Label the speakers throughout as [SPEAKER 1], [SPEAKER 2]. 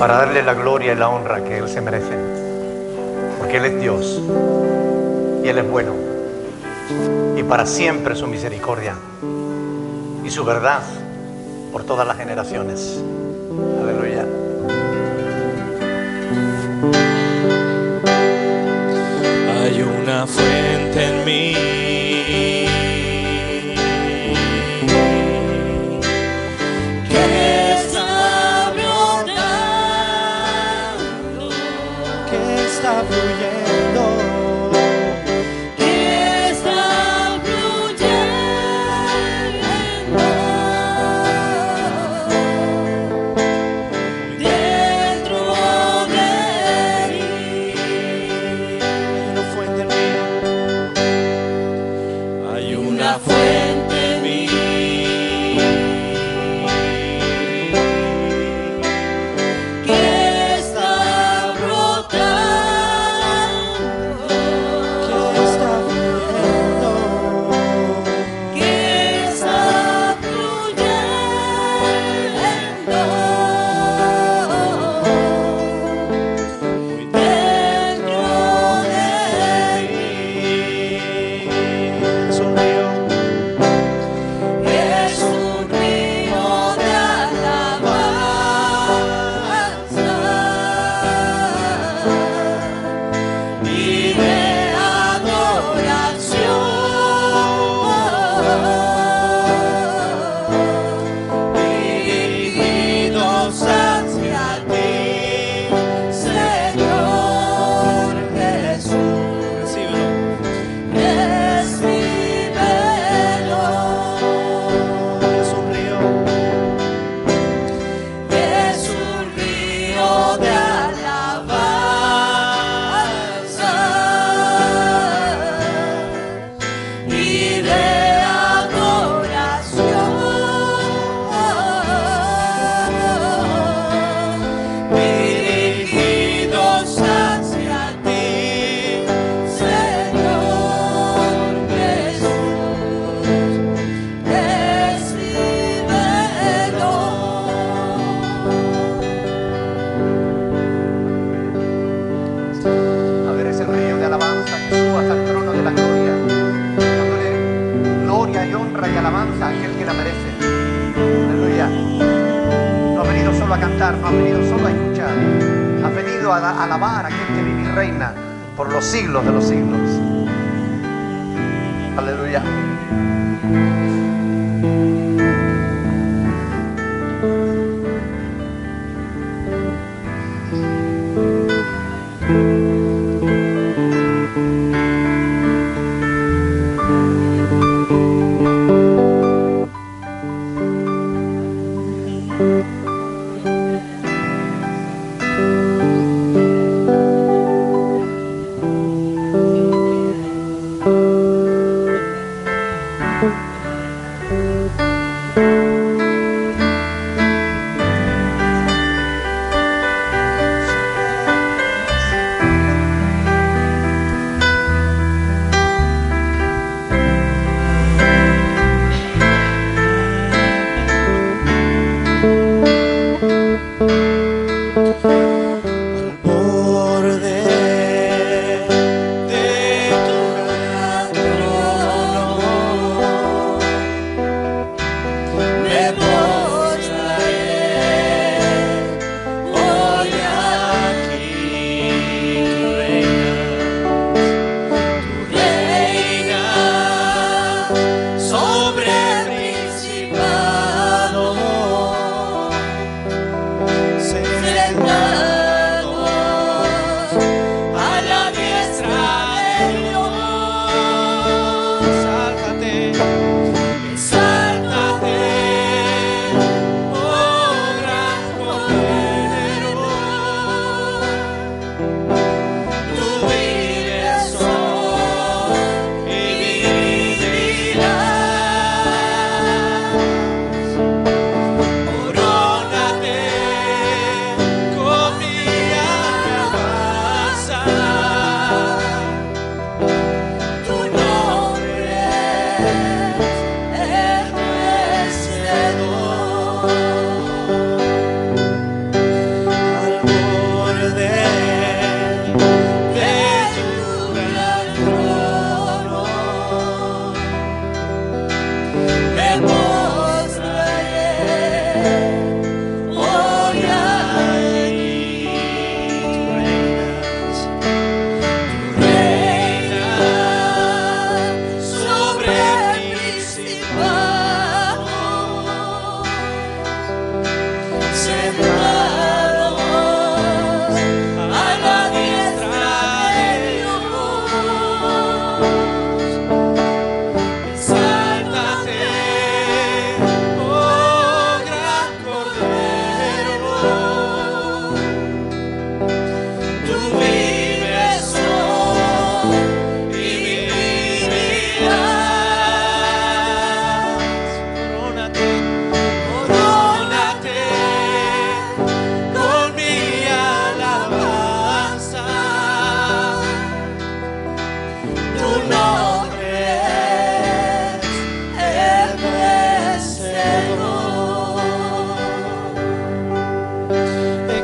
[SPEAKER 1] para darle la gloria y la honra que Él se merece, porque Él es Dios y Él es bueno, y para siempre su misericordia y su verdad por todas las generaciones. Aleluya.
[SPEAKER 2] Hay una fuente en mí que está brotando, que está fluyendo, que está fluyendo dentro de mí. Hay una fuente en mí que está brotando, que está fluyendo, que está fluyendo dentro de mí. Es un río de alabanza y de adoración, dirigidos hacia ti, Señor Jesús. Recíbelo. Es un río de alabanza y de adoración, dirigidos hacia ti, Señor Jesús. Recíbelo.
[SPEAKER 1] A ver, ese río de alabanza que suba hasta el trono de la gloria, dándole gloria y honra y alabanza a aquel que la merece. Aleluya. No has venido solo a cantar, no has venido solo a escuchar, has venido a alabar a aquel que vive y reina por los siglos de los siglos. Aleluya.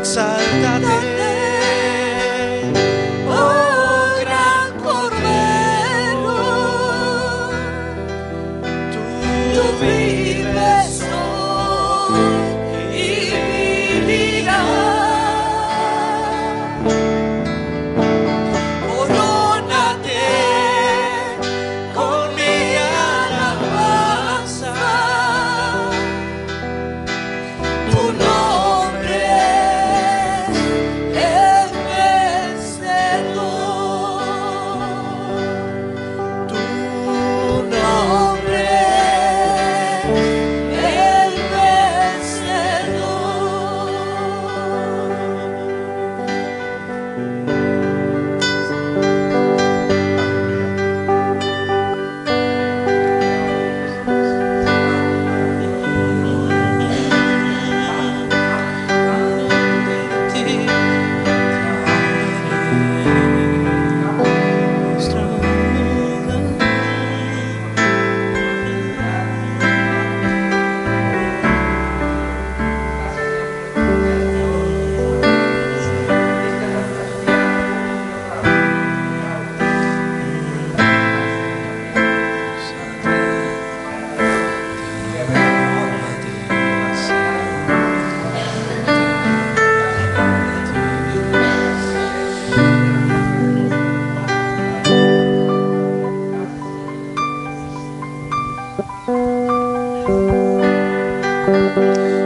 [SPEAKER 2] exáltate.
[SPEAKER 3] Oh gran Cordero, tú vives hoy y vivirás. Corónate con mi alabanza, tu nombre es vencedor, tu nombre es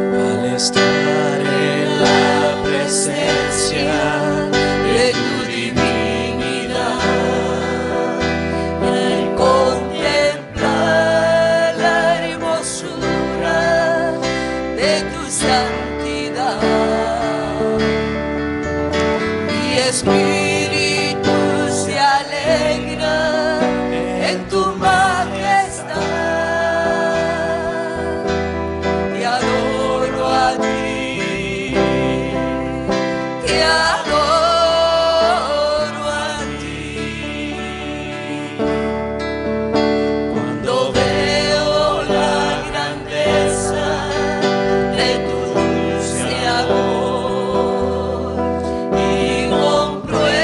[SPEAKER 2] Al estar en la presencia
[SPEAKER 3] de tu divinidad, al contemplar la hermosura de tu santidad, mi espíritu se alegra en tu majestad. Te adoro a ti, te adoro a ti. Cuando veo la grandeza de tu dulce amor y compruebo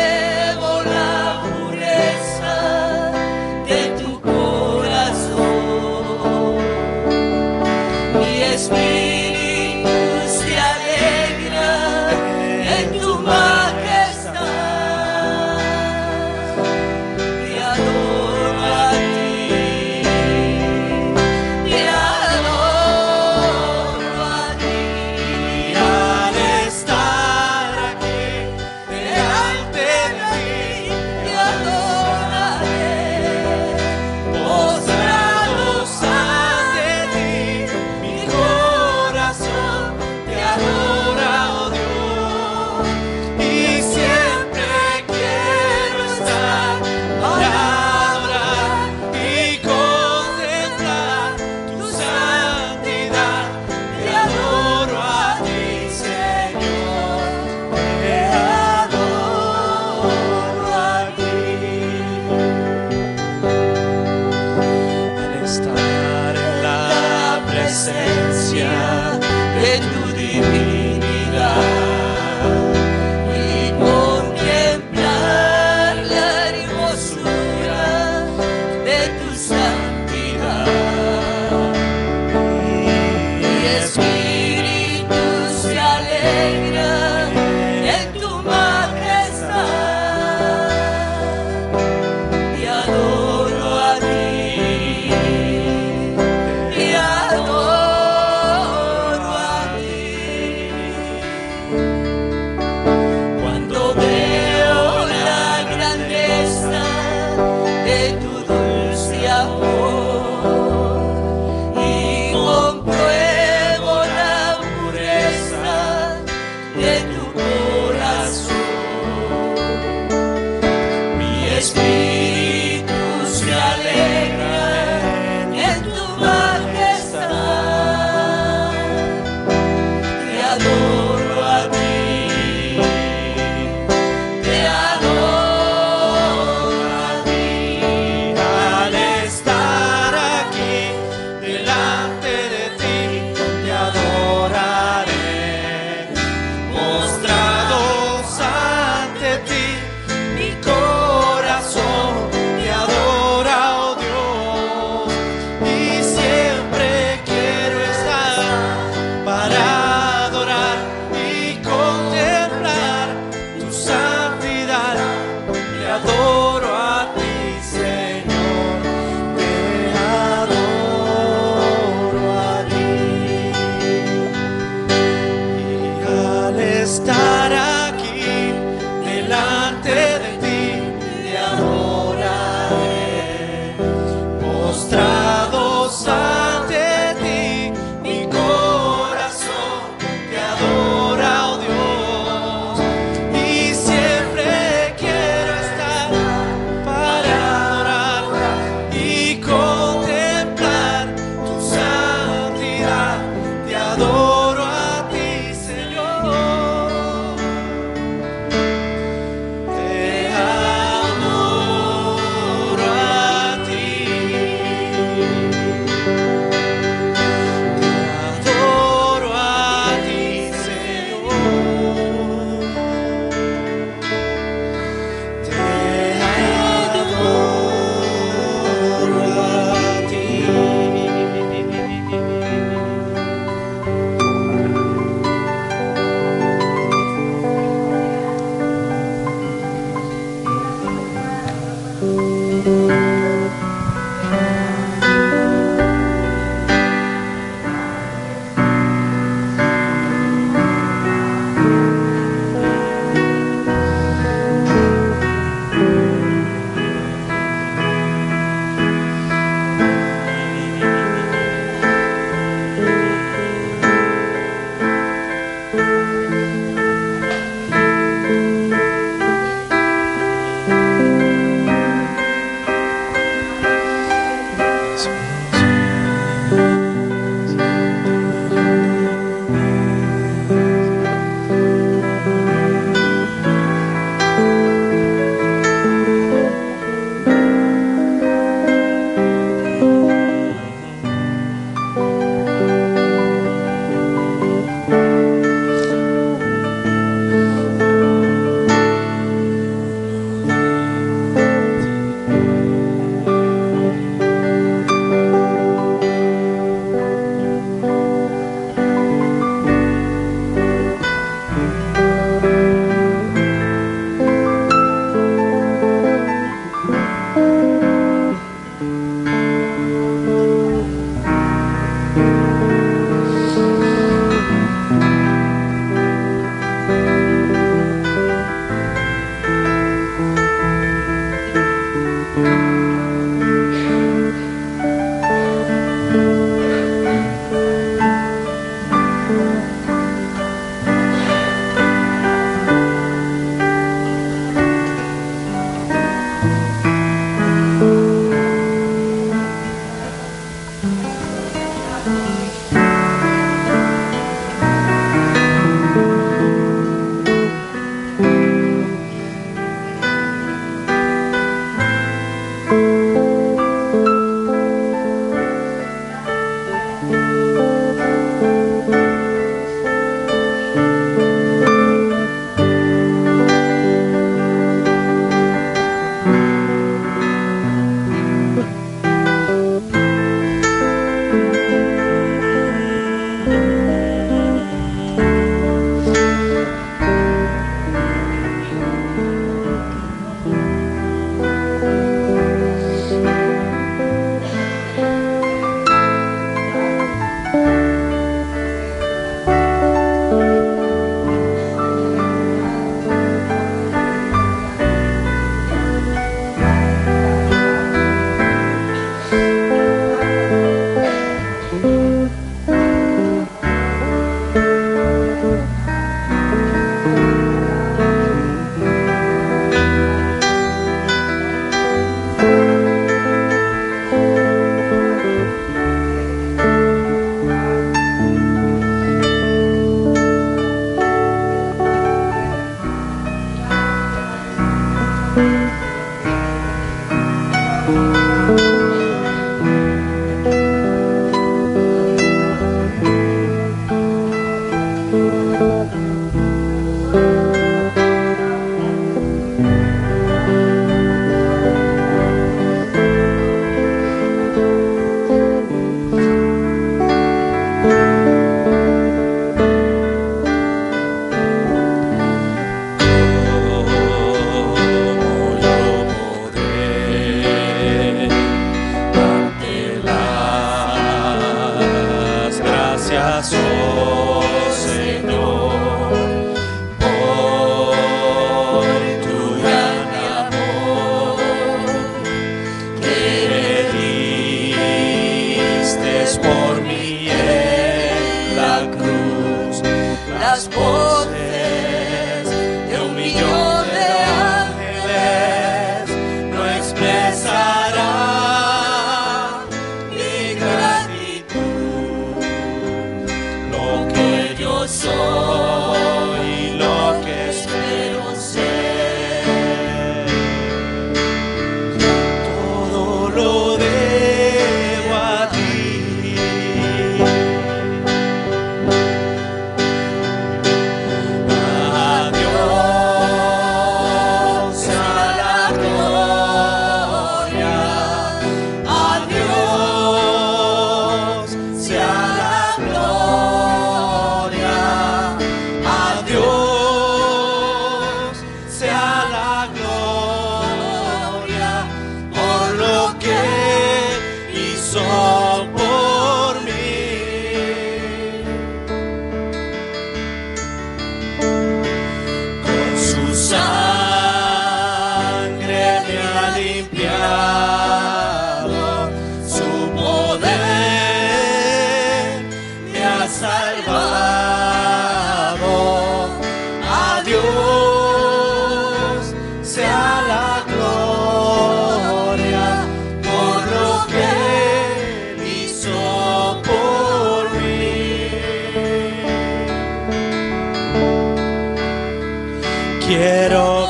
[SPEAKER 2] quiero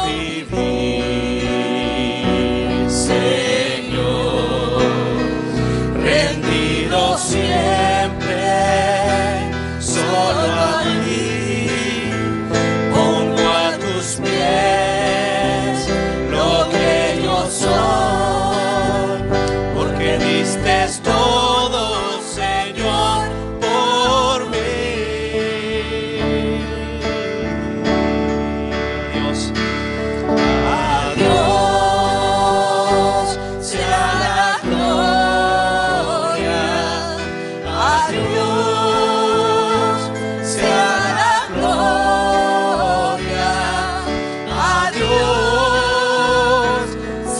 [SPEAKER 2] vivir, Señor, rendido siempre solo a ti. Pongo a tus pies lo que yo soy, porque diste todo, Señor, por mí. Dios, a Dios sea la gloria, a Dios sea la gloria, a Dios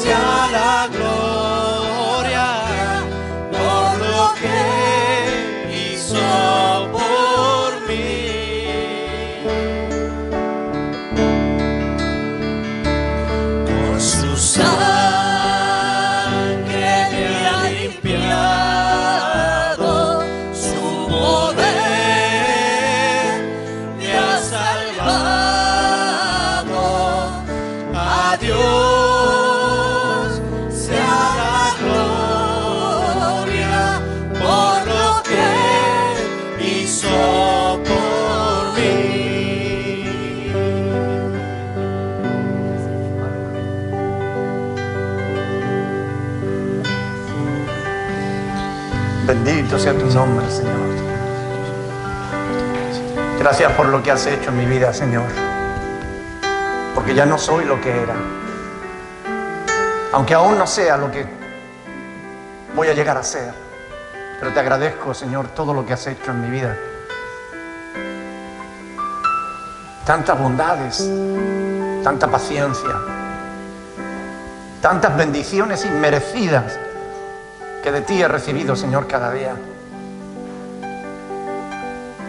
[SPEAKER 2] sea la gloria por lo que hizo por mí. Con su sangre me ha limpiado, su poder me ha salvado. A Dios sea la gloria por lo que hizo por mí.
[SPEAKER 1] Bendito sea tu nombre, Señor. Gracias por lo que has hecho en mi vida, Señor. Porque ya no soy lo que era. Aunque aún no sea lo que voy a llegar a ser. Pero te agradezco, Señor, todo lo que has hecho en mi vida. Tantas bondades, tanta paciencia, tantas bendiciones inmerecidas que de ti he recibido, Señor, cada día.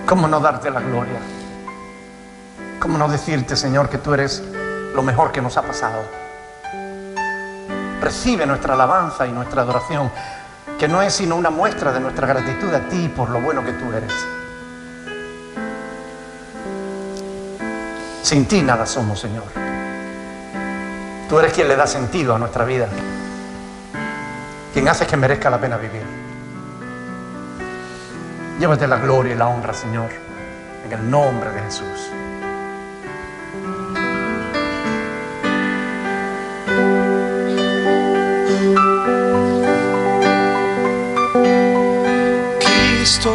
[SPEAKER 1] ¿Cómo no darte la gloria? ¿Cómo no decirte, Señor, que tú eres lo mejor que nos ha pasado? Recibe nuestra alabanza y nuestra adoración, que no es sino una muestra de nuestra gratitud a ti por lo bueno que tú eres. Sin ti nada somos, Señor. Tú eres quien le da sentido a nuestra vida, quien hace que merezca la pena vivir. Llévate la gloria y la honra, Señor, en el nombre de Jesús.
[SPEAKER 2] Cristo,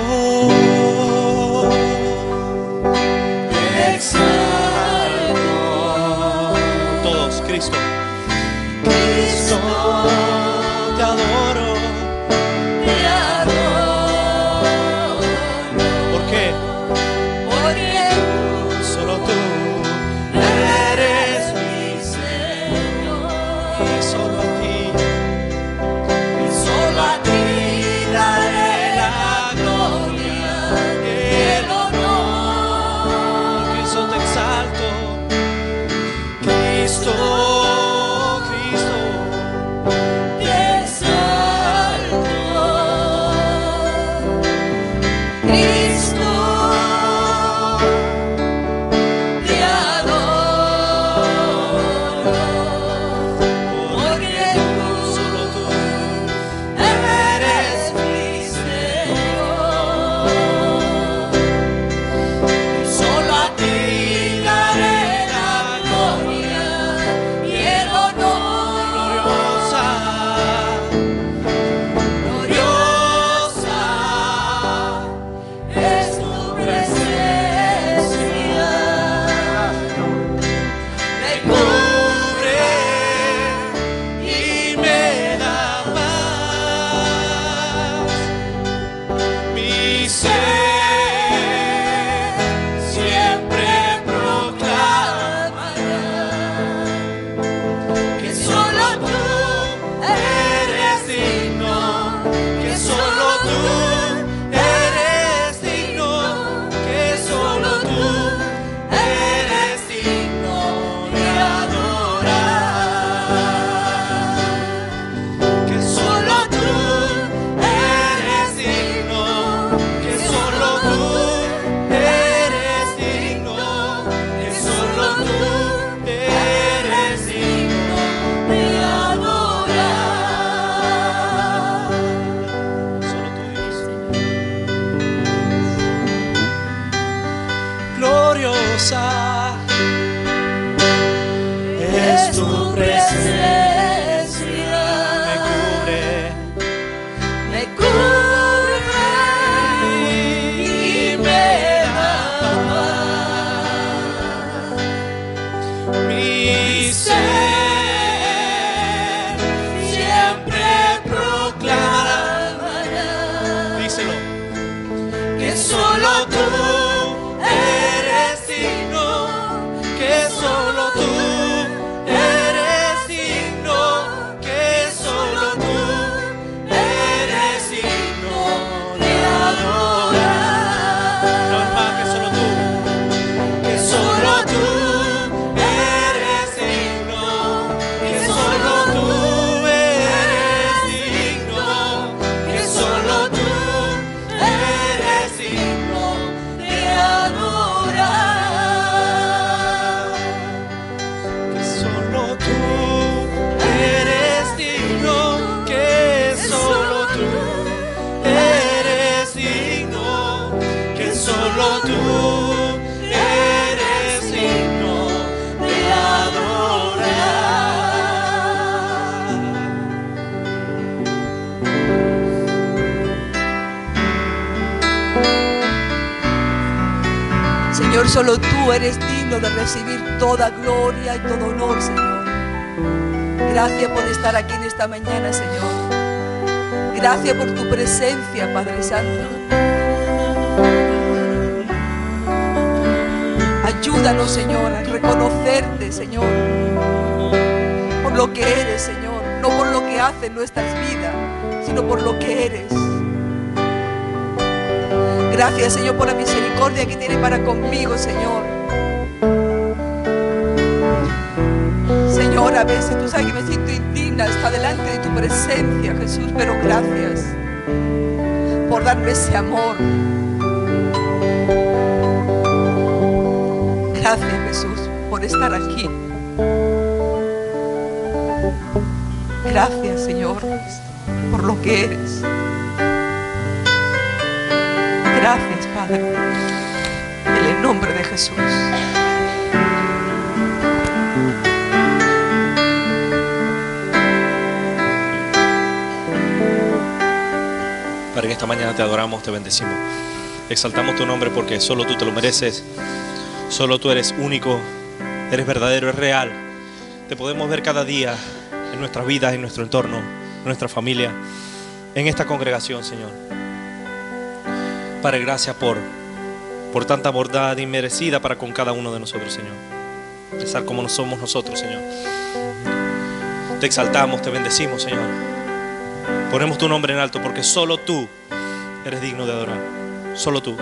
[SPEAKER 3] Te exalto,
[SPEAKER 2] todos, Cristo,
[SPEAKER 3] Cristo,
[SPEAKER 2] te adoro.
[SPEAKER 3] te adoro,
[SPEAKER 2] ¿Por qué?
[SPEAKER 3] porque tú es tu presencia. Me cubre y me da paz. Mi ser siempre proclamará,
[SPEAKER 2] Díselo.
[SPEAKER 3] que solo tú eres digno, que solo tú eres digno, que solo tú eres digno de adorar.
[SPEAKER 2] No es más que solo tú.
[SPEAKER 3] Que solo tú eres digno, que solo tú eres digno, que solo tú eres digno de adorar.
[SPEAKER 2] Que solo tú eres digno. Que solo tú eres digno. Que solo tú eres digno de adorar.
[SPEAKER 4] Señor, solo tú eres digno de recibir toda gloria y todo honor, Señor. Gracias por estar aquí en esta mañana, Señor. Gracias por tu presencia, Padre Santo. Ayúdanos, Señor, a reconocerte, Señor, por lo que eres, Señor. No por lo que haces en nuestras vidas, sino por lo que eres. Gracias, Señor, por la misericordia que tienes para conmigo, Señor. Señor, a veces tú sabes que me siento indigna hasta delante de tu presencia, Jesús, pero gracias por darme ese amor. Gracias, Jesús, por estar aquí. Gracias, Señor, por lo que eres. Gracias, Padre, en el nombre de Jesús.
[SPEAKER 2] Padre, en esta mañana te adoramos, te bendecimos. Exaltamos tu nombre porque solo tú te lo mereces. Solo tú eres único, eres verdadero, eres real. Te podemos ver cada día en nuestras vidas, en nuestro entorno, en nuestra familia, en esta congregación, Señor. Padre, gracias por tanta bondad inmerecida para con cada uno de nosotros, Señor. Estar como somos nosotros, Señor. Te exaltamos, te bendecimos, Señor. Ponemos tu nombre en alto porque solo tú eres digno de adorar. Solo tú.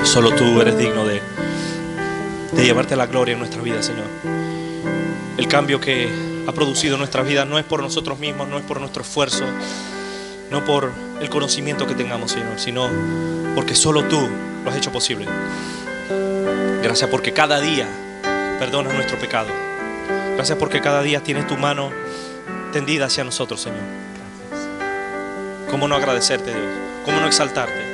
[SPEAKER 2] Solo tú eres digno de llevarte la gloria en nuestra vida, Señor. El cambio que ha producido en nuestras vidas no es por nosotros mismos, no es por nuestro esfuerzo, no por el conocimiento que tengamos, Señor, sino porque solo tú lo has hecho posible. Gracias porque cada día perdonas nuestro pecado. Gracias porque cada día tienes tu mano tendida hacia nosotros, Señor. ¿Cómo no agradecerte, Dios? ¿Cómo no exaltarte?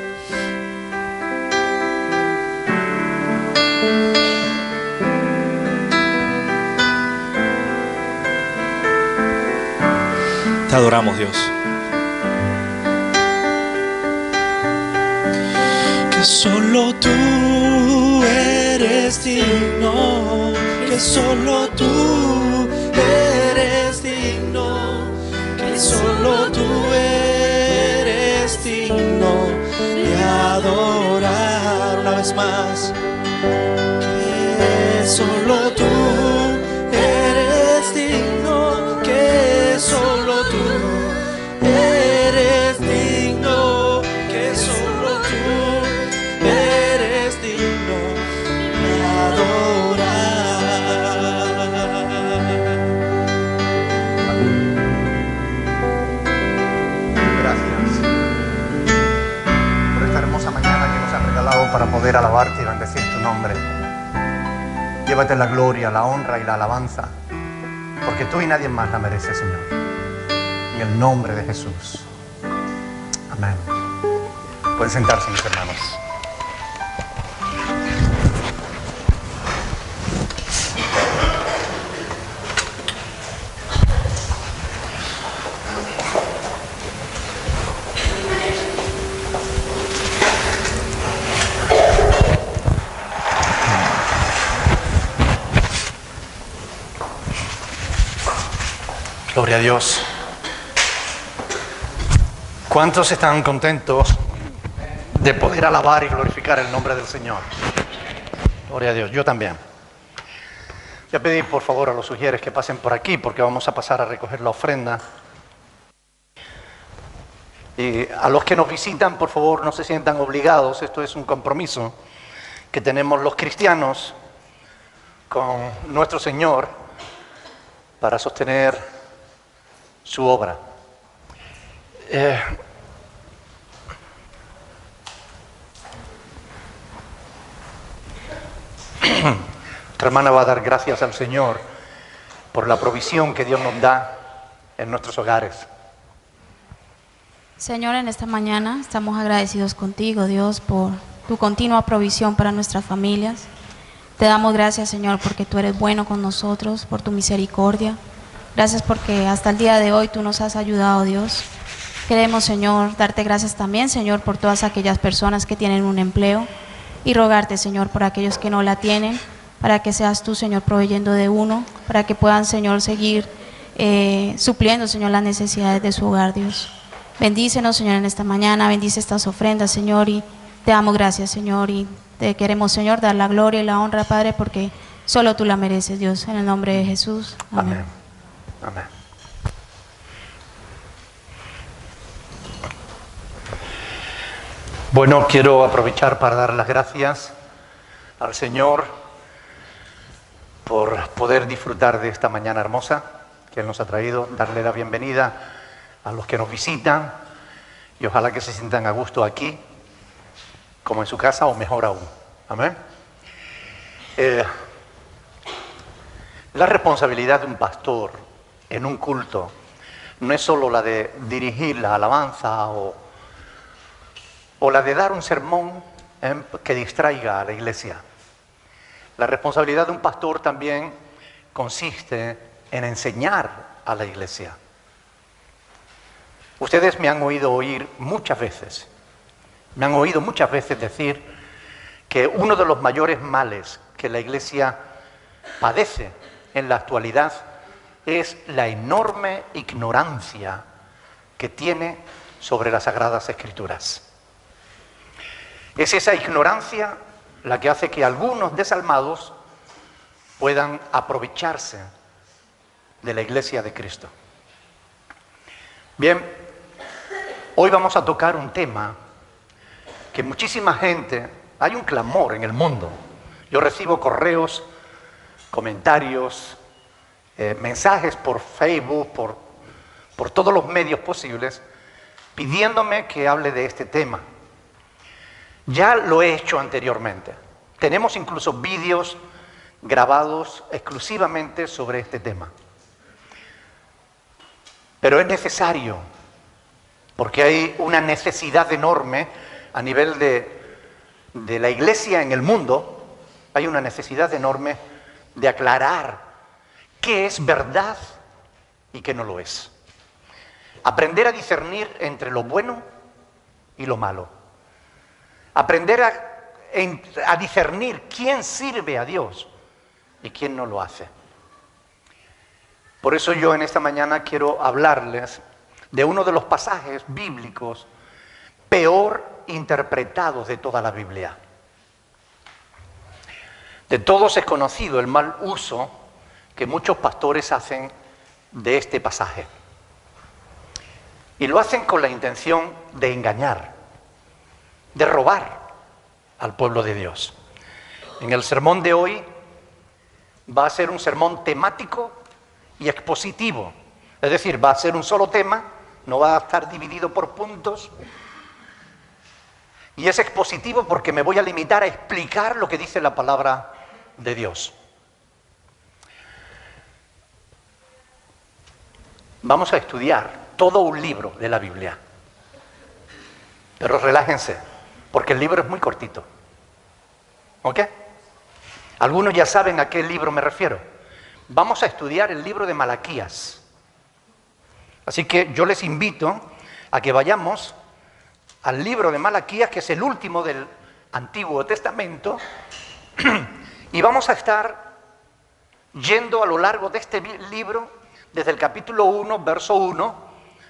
[SPEAKER 2] Te adoramos, Dios.
[SPEAKER 3] Que solo tú eres digno, que solo tú eres digno, que solo tú eres digno de adorar. Una vez más, que solo tú eres digno, que solo tú eres digno, que solo tú eres digno de adorar.
[SPEAKER 1] Gracias por esta hermosa mañana que nos has regalado para poder alabarte y bendecir tu nombre. Llévate la gloria, la honra y la alabanza, porque tú y nadie más la mereces, Señor. En el nombre de Jesús. Amén. Pueden sentarse, mis hermanos. Gloria a Dios. ¿Cuántos están contentos de poder alabar y glorificar el nombre del Señor? Gloria a Dios, yo también. Voy a pedir por favor a los sugieres que pasen por aquí porque vamos a pasar a recoger la ofrenda. Y a los que nos visitan, por favor, no se sientan obligados. Esto es un compromiso que tenemos los cristianos con nuestro Señor para sostener su obra. Nuestra hermana va a dar gracias al Señor por la provisión que Dios nos da en nuestros hogares.
[SPEAKER 5] Señor, en esta mañana estamos agradecidos contigo, Dios, por tu continua provisión para nuestras familias. Te damos gracias, Señor, porque tú eres bueno con nosotros, por tu misericordia. Gracias porque hasta el día de hoy tú nos has ayudado, Dios. Queremos, Señor, darte gracias también, Señor, por todas aquellas personas que tienen un empleo y rogarte, Señor, por aquellos que no la tienen, para que seas tú, Señor, proveyendo de uno, para que puedan, Señor, seguir supliendo, Señor, las necesidades de su hogar, Dios. Bendícenos, Señor, en esta mañana, bendice estas ofrendas, Señor, y te damos gracias, Señor, y te queremos, Señor, dar la gloria y la honra, Padre, porque solo tú la mereces, Dios, en el nombre de Jesús. Amén.
[SPEAKER 1] Amén. Bueno, quiero aprovechar para dar las gracias al Señor por poder disfrutar de esta mañana hermosa que Él nos ha traído, darle la bienvenida a los que nos visitan y ojalá que se sientan a gusto aquí, como en su casa o mejor aún. Amén. La responsabilidad de un pastor en un culto no es solo la de dirigir la alabanza o la de dar un sermón que distraiga a la iglesia. La responsabilidad de un pastor también consiste en enseñar a la iglesia. Ustedes me han oído muchas veces decir que uno de los mayores males que la iglesia padece en la actualidad es la enorme ignorancia que tiene sobre las Sagradas Escrituras. Es esa ignorancia la que hace que algunos desalmados puedan aprovecharse de la Iglesia de Cristo. Bien, hoy vamos a tocar un tema que muchísima gente, hay un clamor en el mundo. Yo recibo correos, comentarios, mensajes por Facebook, por todos los medios posibles, pidiéndome que hable de este tema. Ya lo he hecho anteriormente. Tenemos incluso vídeos grabados exclusivamente sobre este tema. Pero es necesario, porque hay una necesidad enorme a nivel de la iglesia en el mundo, hay una necesidad enorme de aclarar qué es verdad y qué no lo es. Aprender a discernir entre lo bueno y lo malo. Aprender a discernir quién sirve a Dios y quién no lo hace. Por eso yo en esta mañana quiero hablarles de uno de los pasajes bíblicos peor interpretados de toda la Biblia. De todos es conocido el mal uso que muchos pastores hacen de este pasaje. Y lo hacen con la intención de engañar, de robar al pueblo de Dios. En el sermón de hoy va a ser un sermón temático y expositivo. Es decir, va a ser un solo tema, no va a estar dividido por puntos. Y es expositivo porque me voy a limitar a explicar lo que dice la palabra de Dios. Vamos a estudiar todo un libro de la Biblia. Pero relájense, porque el libro es muy cortito. ¿Ok? Algunos ya saben a qué libro me refiero. Vamos a estudiar el libro de Malaquías. Así que yo les invito a que vayamos al libro de Malaquías, que es el último del Antiguo Testamento, y vamos a estar yendo a lo largo de este libro, desde el capítulo 1, verso 1,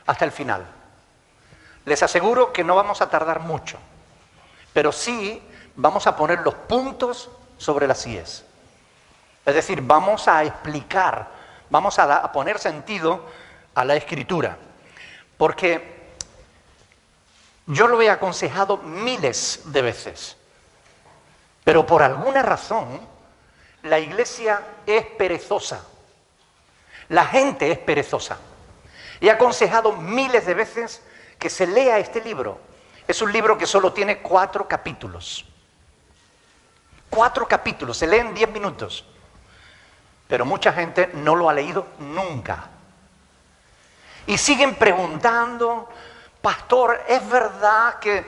[SPEAKER 1] hasta el final. Les aseguro que no vamos a tardar mucho, pero sí vamos a poner los puntos sobre las íes. Es decir, vamos a explicar, vamos a poner sentido a la Escritura, porque yo lo he aconsejado miles de veces, pero por alguna razón la iglesia es perezosa, la gente es perezosa. He aconsejado miles de veces que se lea este libro. Es un libro que solo tiene 4 capítulos. 4 capítulos, se leen 10 minutos. Pero mucha gente no lo ha leído nunca. Y siguen preguntando: pastor, ¿es verdad que,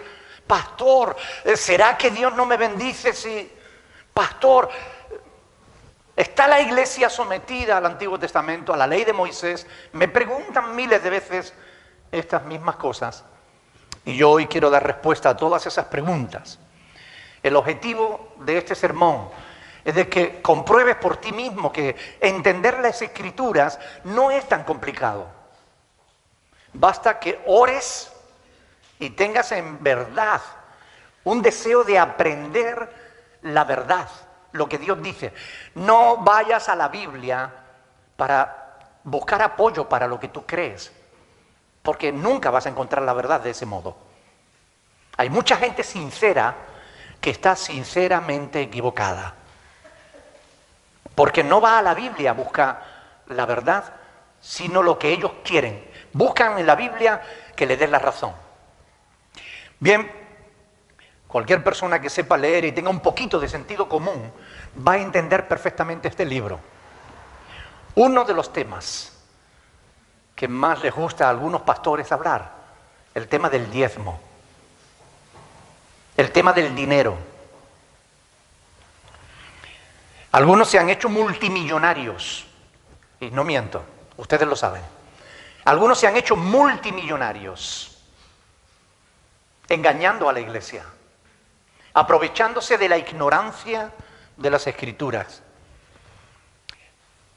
[SPEAKER 1] pastor, será que Dios no me bendice si, pastor, está la iglesia sometida al Antiguo Testamento, a la ley de Moisés? Me preguntan miles de veces estas mismas cosas. Y yo hoy quiero dar respuesta a todas esas preguntas. El objetivo de este sermón es de que compruebes por ti mismo que entender las Escrituras no es tan complicado. Basta que ores y tengas en verdad un deseo de aprender la verdad, lo que Dios dice. No vayas a la Biblia para buscar apoyo para lo que tú crees, porque nunca vas a encontrar la verdad de ese modo. Hay mucha gente sincera que está sinceramente equivocada, porque no va a la Biblia a buscar la verdad, sino lo que ellos quieren. Buscan en la Biblia que le dé la razón. Bien, cualquier persona que sepa leer y tenga un poquito de sentido común va a entender perfectamente este libro. Uno de los temas que más les gusta a algunos pastores hablar, el tema del diezmo, el tema del dinero. Algunos se han hecho multimillonarios, y no miento, ustedes lo saben. Algunos se han hecho multimillonarios engañando a la iglesia, aprovechándose de la ignorancia de las Escrituras.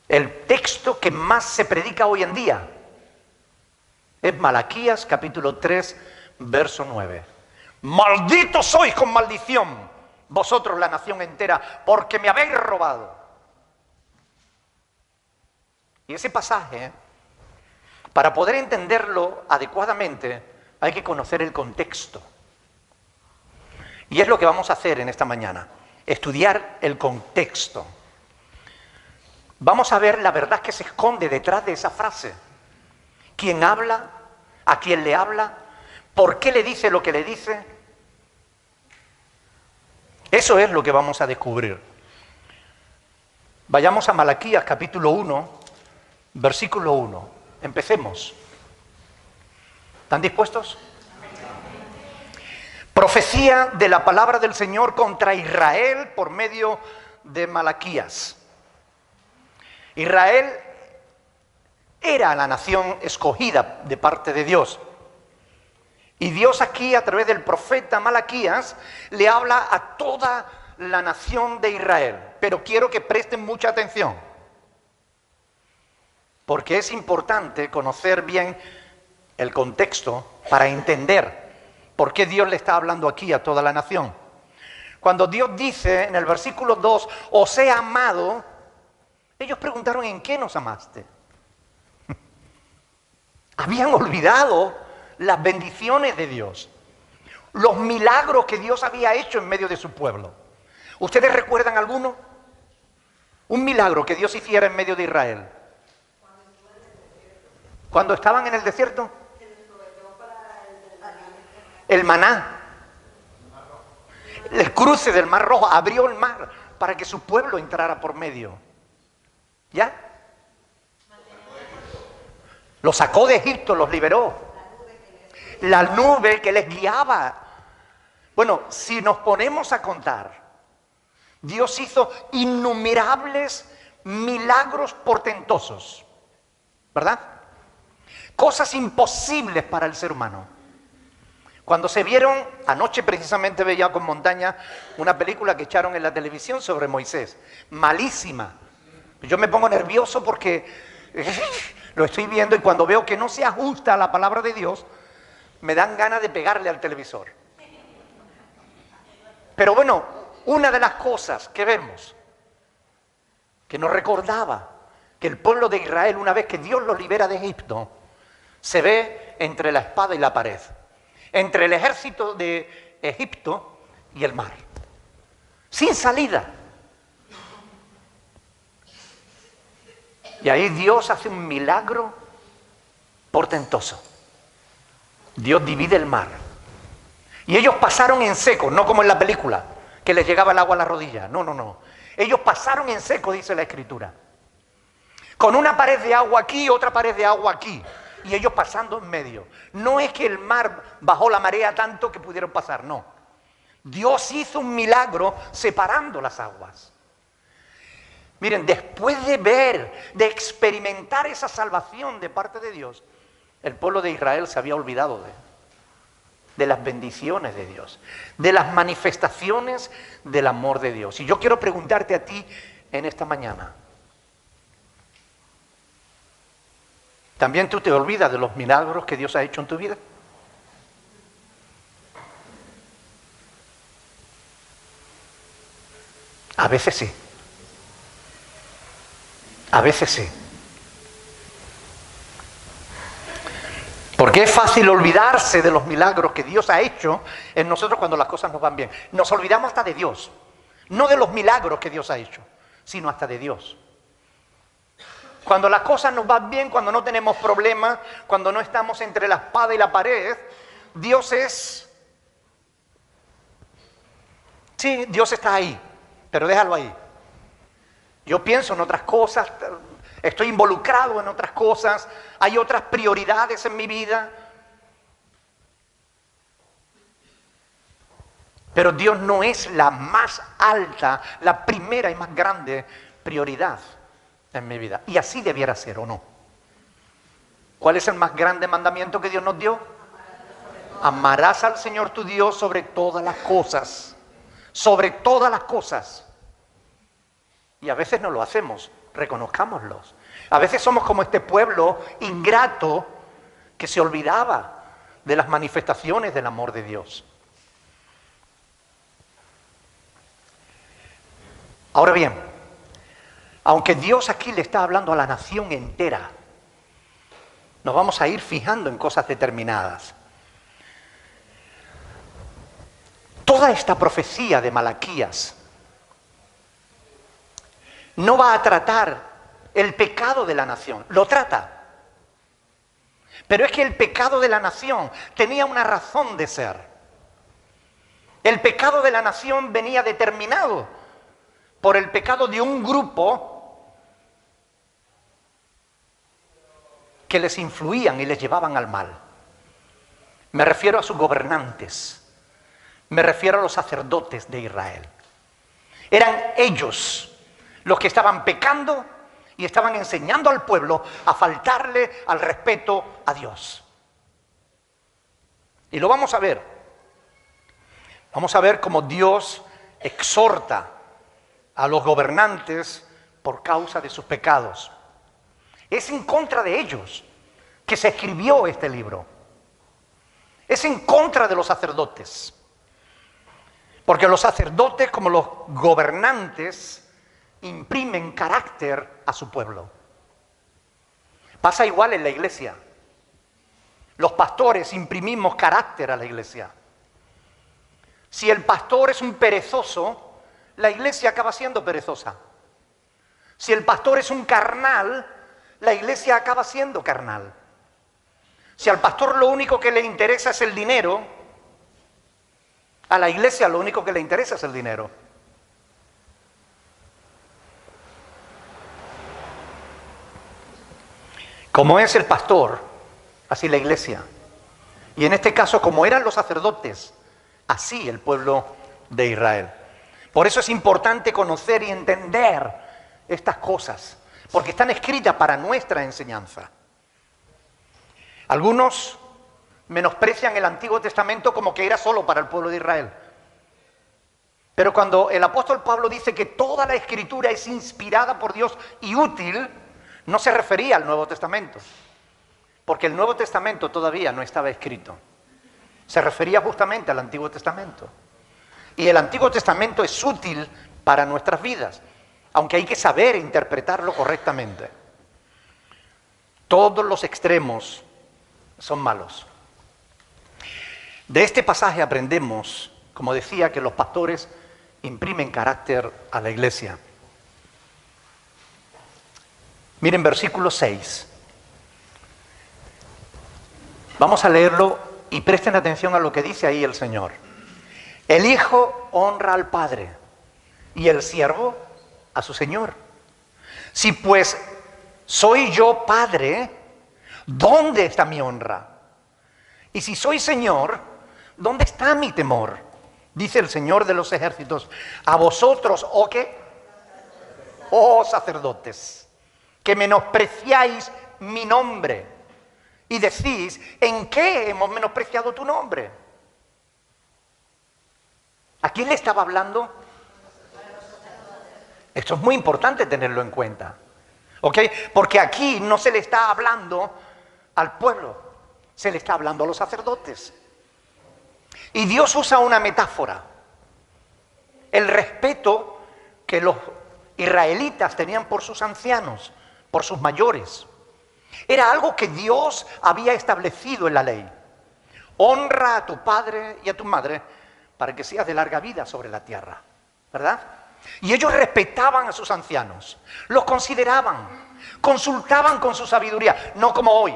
[SPEAKER 1] El texto que más se predica hoy en día es Malaquías capítulo 3, verso 9. Malditos sois con maldición, vosotros la nación entera, porque me habéis robado. Y ese pasaje, para poder entenderlo adecuadamente, hay que conocer el contexto. Y es lo que vamos a hacer en esta mañana, estudiar el contexto. Vamos a ver la verdad que se esconde detrás de esa frase. ¿Quién habla? ¿A quién le habla? ¿Por qué le dice lo que le dice? Eso es lo que vamos a descubrir. Vayamos a Malaquías capítulo 1, versículo 1. Empecemos. ¿Están dispuestos? Profecía de la palabra del Señor contra Israel por medio de Malaquías. Israel era la nación escogida de parte de Dios. Y Dios aquí, a través del profeta Malaquías, le habla a toda la nación de Israel. Pero quiero que presten mucha atención, porque es importante conocer bien el contexto para entender por qué Dios le está hablando aquí a toda la nación. Cuando Dios dice en el versículo 2, os he amado, ellos preguntaron, ¿en qué nos amaste? Habían olvidado las bendiciones de Dios, los milagros que Dios había hecho en medio de su pueblo. ¿Ustedes recuerdan alguno? Un milagro que Dios hiciera en medio de Israel. Cuando estaban en el desierto, el maná, el cruce del Mar Rojo, abrió el mar para que su pueblo entrara por medio. ¿Ya? Los sacó de Egipto, los liberó. la nube que les guiaba. Bueno, si nos ponemos a contar, Dios hizo innumerables milagros portentosos, ¿verdad? Cosas imposibles para el ser humano. Cuando se vieron, anoche precisamente veía con Montaña una película que echaron en la televisión sobre Moisés, malísima. Yo me pongo nervioso porque lo estoy viendo y cuando veo que no se ajusta a la palabra de Dios, me dan ganas de pegarle al televisor. Pero bueno, una de las cosas que vemos, que nos recordaba que el pueblo de Israel, una vez que Dios los libera de Egipto, se ve entre la espada y la pared, entre el ejército de Egipto y el mar, sin salida. Y ahí Dios hace un milagro portentoso. Dios divide el mar. Y ellos pasaron en seco, no como en la película, que les llegaba el agua a la rodilla. No, no, no. Ellos pasaron en seco, dice la Escritura. Con una pared de agua aquí, otra pared de agua aquí. Y ellos pasando en medio. No es que el mar bajó la marea tanto que pudieron pasar, no. Dios hizo un milagro separando las aguas. Miren, después de ver, de experimentar esa salvación de parte de Dios, el pueblo de Israel se había olvidado de las bendiciones de Dios, de las manifestaciones del amor de Dios. Y yo quiero preguntarte a ti en esta mañana, ¿también tú te olvidas de los milagros que Dios ha hecho en tu vida? A veces sí. A veces sí. Porque es fácil olvidarse de los milagros que Dios ha hecho en nosotros cuando las cosas nos van bien. Nos olvidamos hasta de Dios. No de los milagros que Dios ha hecho, sino hasta de Dios. Cuando las cosas nos van bien, cuando no tenemos problemas, cuando no estamos entre la espada y la pared, Dios es... Sí, Dios está ahí, pero déjalo ahí. Yo pienso en otras cosas, estoy involucrado en otras cosas, hay otras prioridades en mi vida. Pero Dios no es la más alta, la primera y más grande prioridad en mi vida. Y así debiera ser, ¿o no? ¿Cuál es el más grande mandamiento que Dios nos dio? Amarás al Señor tu Dios sobre todas las cosas. Sobre todas las cosas. Y a veces no lo hacemos, reconozcámoslos. A veces somos como este pueblo ingrato que se olvidaba de las manifestaciones del amor de Dios. Ahora bien, aunque Dios aquí le está hablando a la nación entera, nos vamos a ir fijando en cosas determinadas. Toda esta profecía de Malaquías no va a tratar el pecado de la nación, lo trata. Pero es que el pecado de la nación tenía una razón de ser. El pecado de la nación venía determinado por el pecado de un grupo que les influían y les llevaban al mal. Me refiero a sus gobernantes, me refiero a los sacerdotes de Israel. Eran ellos los que estaban pecando y estaban enseñando al pueblo a faltarle al respeto a Dios. Y lo vamos a ver. Vamos a ver cómo Dios exhorta a los gobernantes por causa de sus pecados. Es en contra de ellos que se escribió este libro. Es en contra de los sacerdotes. Porque los sacerdotes, como los gobernantes, imprimen carácter a su pueblo. Pasa igual en la iglesia. Los pastores imprimimos carácter a la iglesia. Si el pastor es un perezoso, la iglesia acaba siendo perezosa. Si el pastor es un carnal, la iglesia acaba siendo carnal. Si al pastor lo único que le interesa es el dinero, a la iglesia lo único que le interesa es el dinero. Como es el pastor, así la iglesia. Y en este caso, como eran los sacerdotes, así el pueblo de Israel. Por eso es importante conocer y entender estas cosas, porque están escritas para nuestra enseñanza. Algunos menosprecian el Antiguo Testamento como que era solo para el pueblo de Israel. Pero cuando el apóstol Pablo dice que toda la Escritura es inspirada por Dios y útil, no se refería al Nuevo Testamento, porque el Nuevo Testamento todavía no estaba escrito. Se refería justamente al Antiguo Testamento. Y el Antiguo Testamento es útil para nuestras vidas, aunque hay que saber interpretarlo correctamente. Todos los extremos son malos. De este pasaje aprendemos, como decía, que los pastores imprimen carácter a la iglesia. Miren versículo 6. Vamos a leerlo y presten atención a lo que dice ahí el Señor. El hijo honra al padre y el siervo a su señor. Si pues soy yo padre, ¿dónde está mi honra? Y si soy señor, ¿dónde está mi temor? Dice el Señor de los ejércitos, a vosotros, ¿o qué? Oh sacerdotes, que menospreciáis mi nombre y decís, ¿en qué hemos menospreciado tu nombre? ¿A quién le estaba hablando? Esto es muy importante tenerlo en cuenta, ¿ok? Porque aquí no se le está hablando al pueblo, se le está hablando a los sacerdotes. Y Dios usa una metáfora. El respeto que los israelitas tenían por sus ancianos, por sus mayores, era algo que Dios había establecido en la ley. Honra a tu padre y a tu madre para que seas de larga vida sobre la tierra, ¿verdad? Y ellos respetaban a sus ancianos, los consideraban, consultaban con su sabiduría, no como hoy,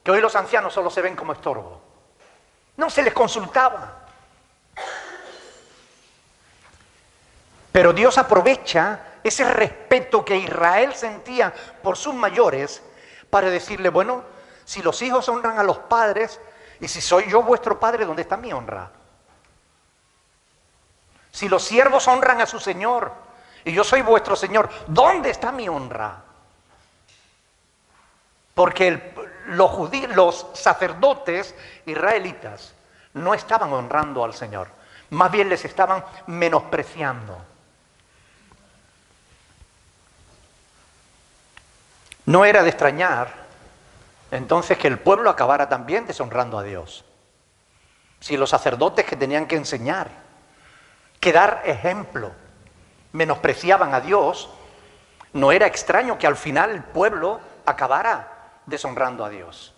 [SPEAKER 1] que hoy los ancianos solo se ven como estorbo. No se les consultaba. Pero Dios aprovecha ese respeto que Israel sentía por sus mayores para decirle, bueno, si los hijos honran a los padres y si soy yo vuestro padre, ¿dónde está mi honra? Si los siervos honran a su señor y yo soy vuestro señor, ¿dónde está mi honra? Porque los sacerdotes israelitas no estaban honrando al Señor, más bien les estaban menospreciando. No era de extrañar entonces que el pueblo acabara también deshonrando a Dios. Si los sacerdotes que tenían que enseñar, que dar ejemplo, menospreciaban a Dios, no era extraño que al final el pueblo acabara deshonrando a Dios.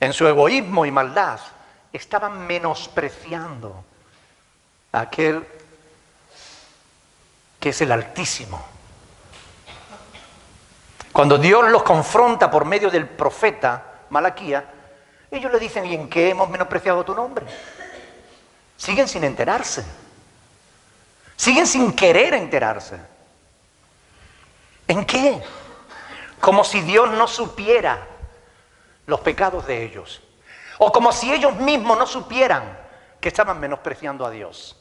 [SPEAKER 1] En su egoísmo y maldad estaban menospreciando a aquel que es el Altísimo. Cuando Dios los confronta por medio del profeta Malaquías, ellos le dicen, ¿y en qué hemos menospreciado tu nombre? Siguen sin enterarse. Siguen sin querer enterarse. ¿En qué? Como si Dios no supiera los pecados de ellos. O como si ellos mismos no supieran que estaban menospreciando a Dios.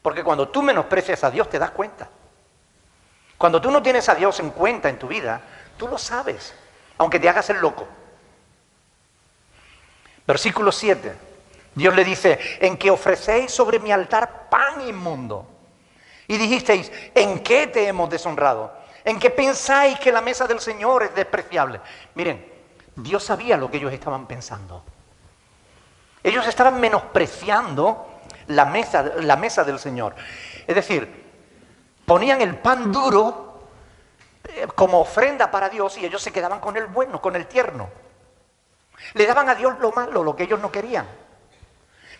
[SPEAKER 1] Porque cuando tú menosprecias a Dios te das cuenta. Cuando tú no tienes a Dios en cuenta en tu vida, tú lo sabes, aunque te hagas el loco. Versículo 7. Dios le dice, en que ofrecéis sobre mi altar pan inmundo. Y dijisteis, ¿en qué te hemos deshonrado? ¿En qué pensáis que la mesa del Señor es despreciable? Miren, Dios sabía lo que ellos estaban pensando. Ellos estaban menospreciando la mesa del Señor. Es decir, ponían el pan duro como ofrenda para Dios y ellos se quedaban con el bueno, con el tierno. Le daban a Dios lo malo, lo que ellos no querían.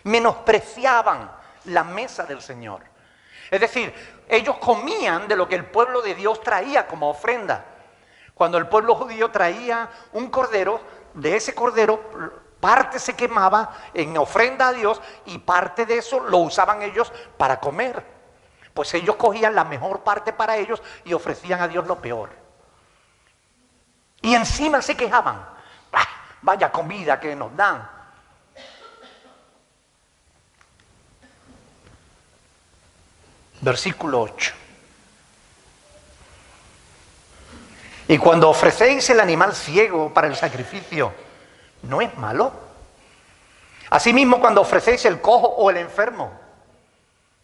[SPEAKER 1] Menospreciaban la mesa del Señor. Es decir, ellos comían de lo que el pueblo de Dios traía como ofrenda. Cuando el pueblo judío traía un cordero, de ese cordero parte se quemaba en ofrenda a Dios y parte de eso lo usaban ellos para comer. Pues ellos cogían la mejor parte para ellos y ofrecían a Dios lo peor. Y encima se quejaban. ¡Ah, vaya comida que nos dan! Versículo 8. Y cuando ofrecéis el animal ciego para el sacrificio, ¿no es malo? Asimismo, cuando ofrecéis el cojo o el enfermo,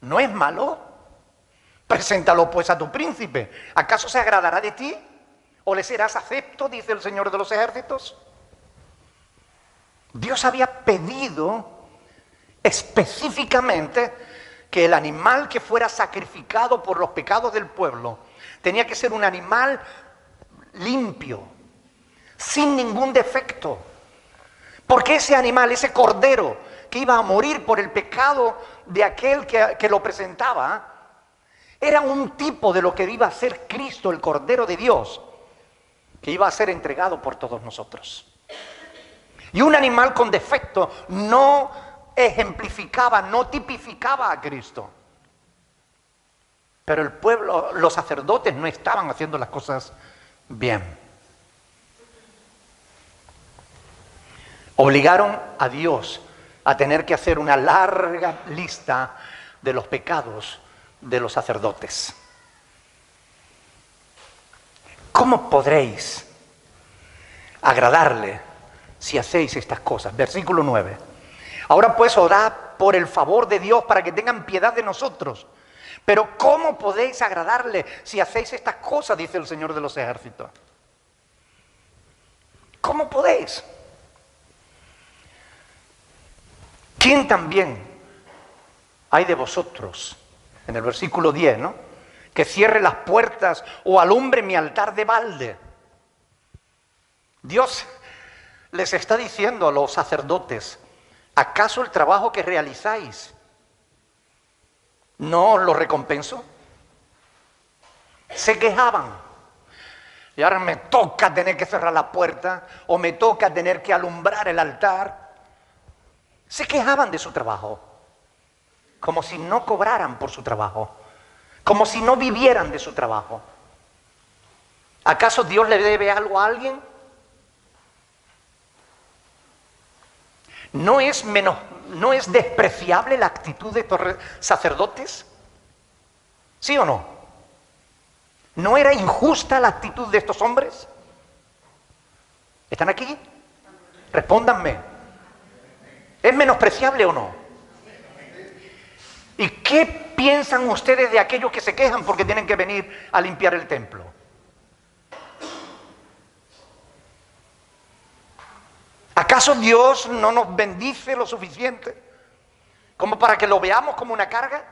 [SPEAKER 1] ¿no es malo? Preséntalo pues a tu príncipe. ¿Acaso se agradará de ti? ¿O le serás acepto? Dice el Señor de los ejércitos. Dios había pedido específicamente que el animal que fuera sacrificado por los pecados del pueblo tenía que ser un animal limpio, sin ningún defecto. Porque ese animal, ese cordero que iba a morir por el pecado de aquel que lo presentaba, era un tipo de lo que iba a ser Cristo, el Cordero de Dios, que iba a ser entregado por todos nosotros. Y un animal con defecto no ejemplificaba, no tipificaba a Cristo. Pero el pueblo, los sacerdotes no estaban haciendo las cosas bien. Obligaron a Dios a tener que hacer una larga lista de los pecados de los sacerdotes. ¿Cómo podréis agradarle si hacéis estas cosas? Versículo 9. Ahora pues orad por el favor de Dios para que tengan piedad de nosotros. Pero ¿cómo podéis agradarle si hacéis estas cosas? Dice el Señor de los ejércitos. ¿Cómo podéis? ¿Quién también hay de vosotros? En el versículo 10, ¿no? Que cierre las puertas o alumbre mi altar de balde. Dios les está diciendo a los sacerdotes: ¿acaso el trabajo que realizáis no os lo recompenso? Se quejaban. Y ahora me toca tener que cerrar la puerta o me toca tener que alumbrar el altar. Se quejaban de su trabajo, como si no cobraran por su trabajo, como si no vivieran de su trabajo. ¿Acaso Dios le debe algo a alguien? ¿No es despreciable la actitud de estos sacerdotes? ¿Sí o no? ¿No era injusta la actitud de estos hombres? ¿Están aquí? Respóndanme. ¿Es menospreciable o no? ¿Y qué piensan ustedes de aquellos que se quejan porque tienen que venir a limpiar el templo? ¿Acaso Dios no nos bendice lo suficiente como para que lo veamos como una carga?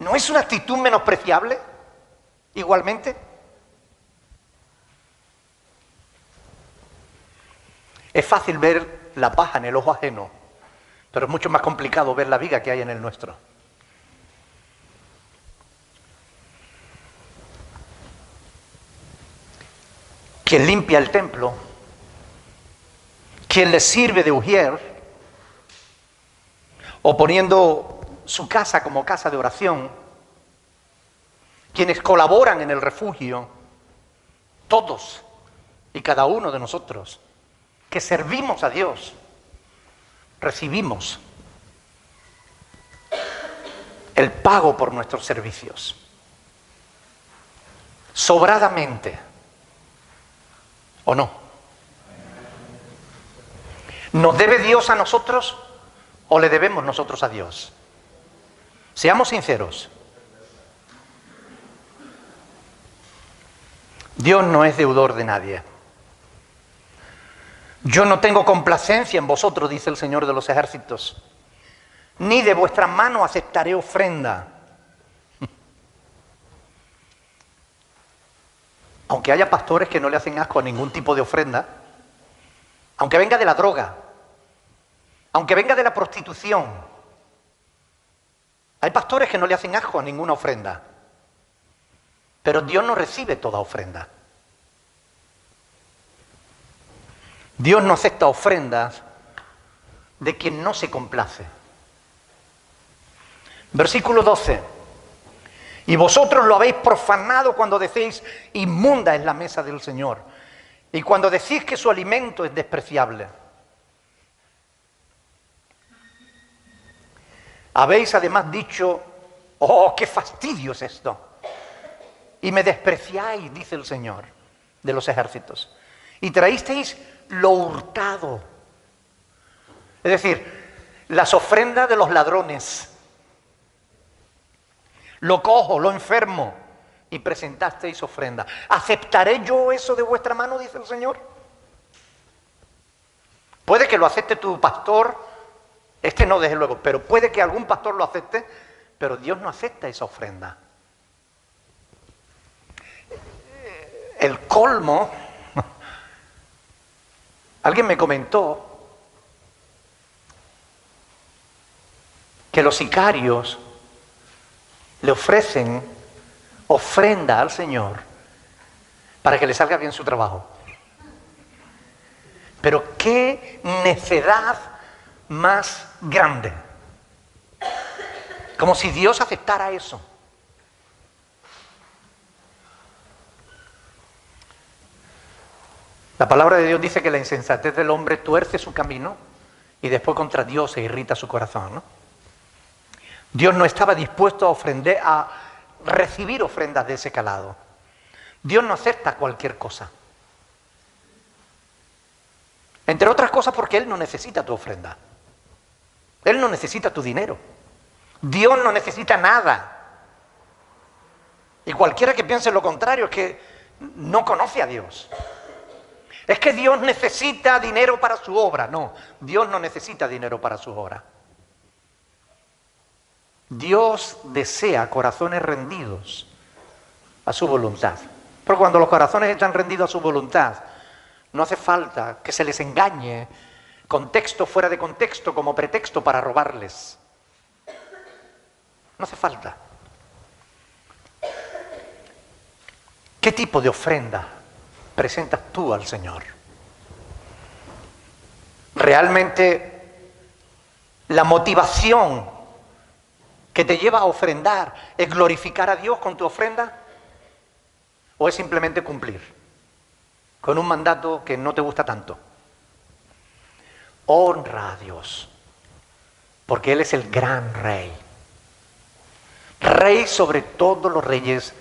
[SPEAKER 1] ¿No es una actitud menospreciable igualmente? Es fácil ver la paja en el ojo ajeno, pero es mucho más complicado ver la viga que hay en el nuestro. Quien limpia el templo, quien le sirve de ujier, o poniendo su casa como casa de oración, quienes colaboran en el refugio, todos y cada uno de nosotros que servimos a Dios, recibimos el pago por nuestros servicios, sobradamente, ¿o no? ¿Nos debe Dios a nosotros o le debemos nosotros a Dios? Seamos sinceros. Dios no es deudor de nadie. Yo no tengo complacencia en vosotros, dice el Señor de los ejércitos, ni de vuestra mano aceptaré ofrenda. Aunque haya pastores que no le hacen asco a ningún tipo de ofrenda, aunque venga de la droga, aunque venga de la prostitución, hay pastores que no le hacen asco a ninguna ofrenda, pero Dios no recibe toda ofrenda. Dios no acepta ofrendas de quien no se complace. Versículo 12. Y vosotros lo habéis profanado cuando decís, inmunda es la mesa del Señor. Y cuando decís que su alimento es despreciable. Habéis además dicho, oh, qué fastidio es esto. Y me despreciáis, dice el Señor de los ejércitos. Y traísteis lo hurtado. Es decir, las ofrendas de los ladrones. Lo cojo, lo enfermo. Y presentasteis ofrenda. ¿Aceptaré yo eso de vuestra mano, dice el Señor? Puede que lo acepte tu pastor, este no desde luego, pero puede que algún pastor lo acepte, pero Dios no acepta esa ofrenda. El colmo, alguien me comentó que los sicarios le ofrecen ofrenda al Señor para que le salga bien su trabajo. Pero qué necedad más grande. Como si Dios aceptara eso. La palabra de Dios dice que la insensatez del hombre tuerce su camino y después contra Dios se irrita su corazón, ¿no? Dios no estaba dispuesto a recibir ofrendas de ese calado. Dios no acepta cualquier cosa. Entre otras cosas porque Él no necesita tu ofrenda. Él no necesita tu dinero. Dios no necesita nada. Y cualquiera que piense lo contrario es que no conoce a Dios. Es que Dios necesita dinero para su obra. No, Dios no necesita dinero para su obra. Dios desea corazones rendidos a su voluntad. Porque cuando los corazones están rendidos a su voluntad, no hace falta que se les engañe contexto fuera de contexto como pretexto para robarles. No hace falta. ¿Qué tipo de ofrenda presentas tú al Señor? ¿Realmente la motivación que te lleva a ofrendar es glorificar a Dios con tu ofrenda? ¿O es simplemente cumplir con un mandato que no te gusta tanto? Honra a Dios, porque Él es el gran Rey. Rey sobre todos los reyes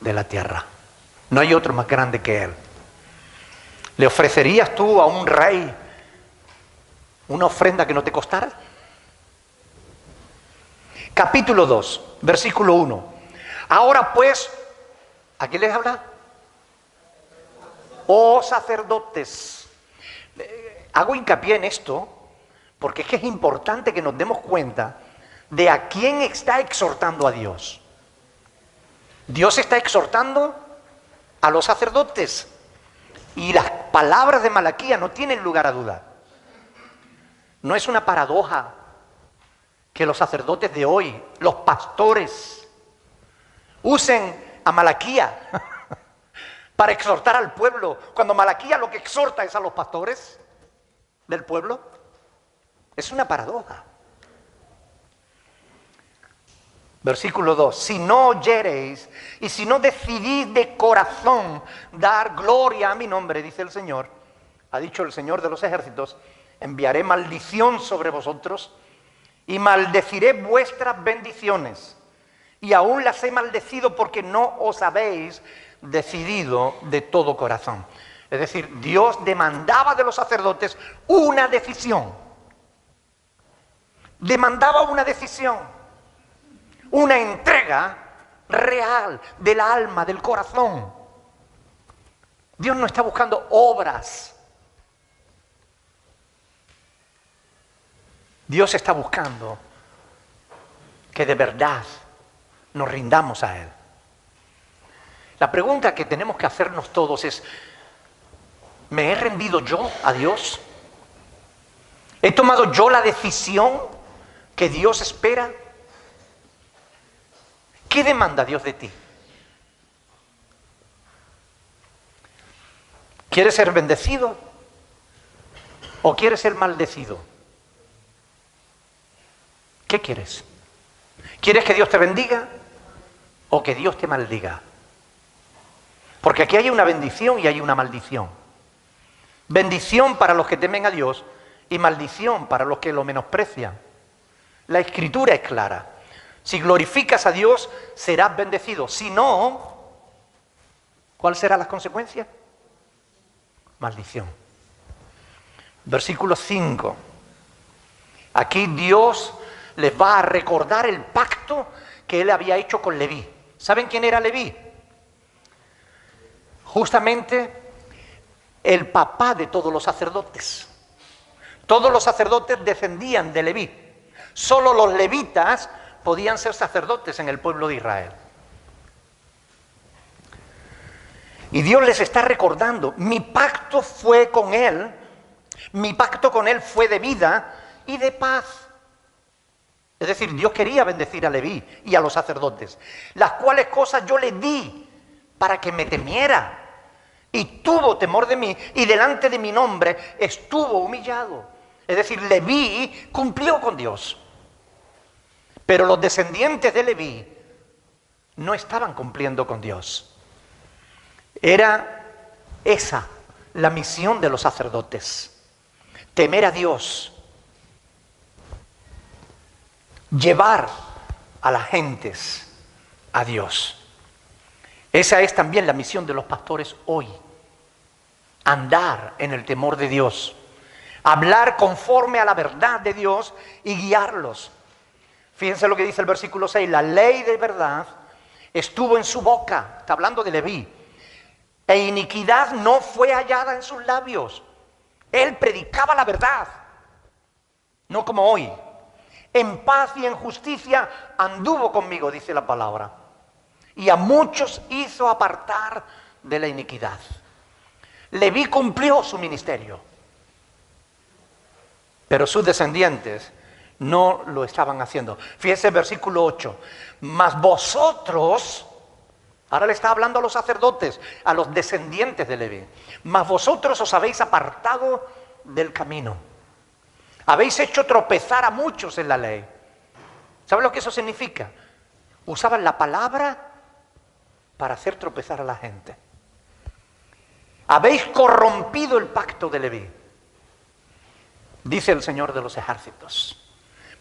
[SPEAKER 1] de la tierra. No hay otro más grande que Él. ¿Le ofrecerías tú a un rey una ofrenda que no te costara? Capítulo 2, versículo 1. Ahora pues, ¿a quién les habla? Oh sacerdotes. Hago hincapié en esto porque es que es importante que nos demos cuenta de a quién está exhortando a Dios. Dios está exhortando a los sacerdotes. Y las palabras de Malaquías no tienen lugar a duda. No es una paradoja que los sacerdotes de hoy, los pastores, usen a Malaquías para exhortar al pueblo, cuando Malaquías lo que exhorta es a los pastores del pueblo. Es una paradoja. Versículo 2. Si no oyereis y si no decidís de corazón dar gloria a mi nombre, dice el Señor, ha dicho el Señor de los ejércitos, enviaré maldición sobre vosotros y maldeciré vuestras bendiciones. Y aún las he maldecido porque no os habéis decidido de todo corazón. Es decir, Dios demandaba de los sacerdotes una decisión. Demandaba una decisión. Una entrega real del alma, del corazón. Dios no está buscando obras. Dios está buscando que de verdad nos rindamos a Él. La pregunta que tenemos que hacernos todos es, ¿me he rendido yo a Dios? ¿He tomado yo la decisión que Dios espera? ¿Qué demanda Dios de ti? ¿Quieres ser bendecido o quieres ser maldecido? ¿Qué quieres? ¿Quieres que Dios te bendiga o que Dios te maldiga. Porque aquí hay una bendición y hay una maldición. Bendición para los que temen a Dios y maldición para los que lo menosprecian. La Escritura es clara. Si glorificas a Dios, serás bendecido. Si no, ¿cuáles serán las consecuencias? Maldición. Versículo 5. Aquí Dios les va a recordar el pacto que Él había hecho con Leví. ¿Saben quién era Leví? Justamente el papá de todos los sacerdotes. Todos los sacerdotes descendían de Leví. Solo los levitas podían ser sacerdotes en el pueblo de Israel. Y Dios les está recordando, mi pacto fue con él, mi pacto con él fue de vida y de paz. Es decir, Dios quería bendecir a Leví y a los sacerdotes, las cuales cosas yo le di para que me temiera. Y tuvo temor de mí y delante de mi nombre estuvo humillado. Es decir, Leví cumplió con Dios. Pero los descendientes de Leví no estaban cumpliendo con Dios. Era esa la misión de los sacerdotes. Temer a Dios. Llevar a las gentes a Dios. Esa es también la misión de los pastores hoy. Andar en el temor de Dios. Hablar conforme a la verdad de Dios y guiarlos. Fíjense lo que dice el versículo 6. La ley de verdad estuvo en su boca. Está hablando de Leví. E iniquidad no fue hallada en sus labios. Él predicaba la verdad. No como hoy. En paz y en justicia anduvo conmigo, dice la palabra. Y a muchos hizo apartar de la iniquidad. Leví cumplió su ministerio. Pero sus descendientes no lo estaban haciendo. Fíjense el versículo 8. Mas vosotros, ahora le está hablando a los sacerdotes, a los descendientes de Leví. Mas vosotros os habéis apartado del camino. Habéis hecho tropezar a muchos en la ley. ¿Saben lo que eso significa? Usaban la palabra para hacer tropezar a la gente. Habéis corrompido el pacto de Leví, dice el Señor de los ejércitos.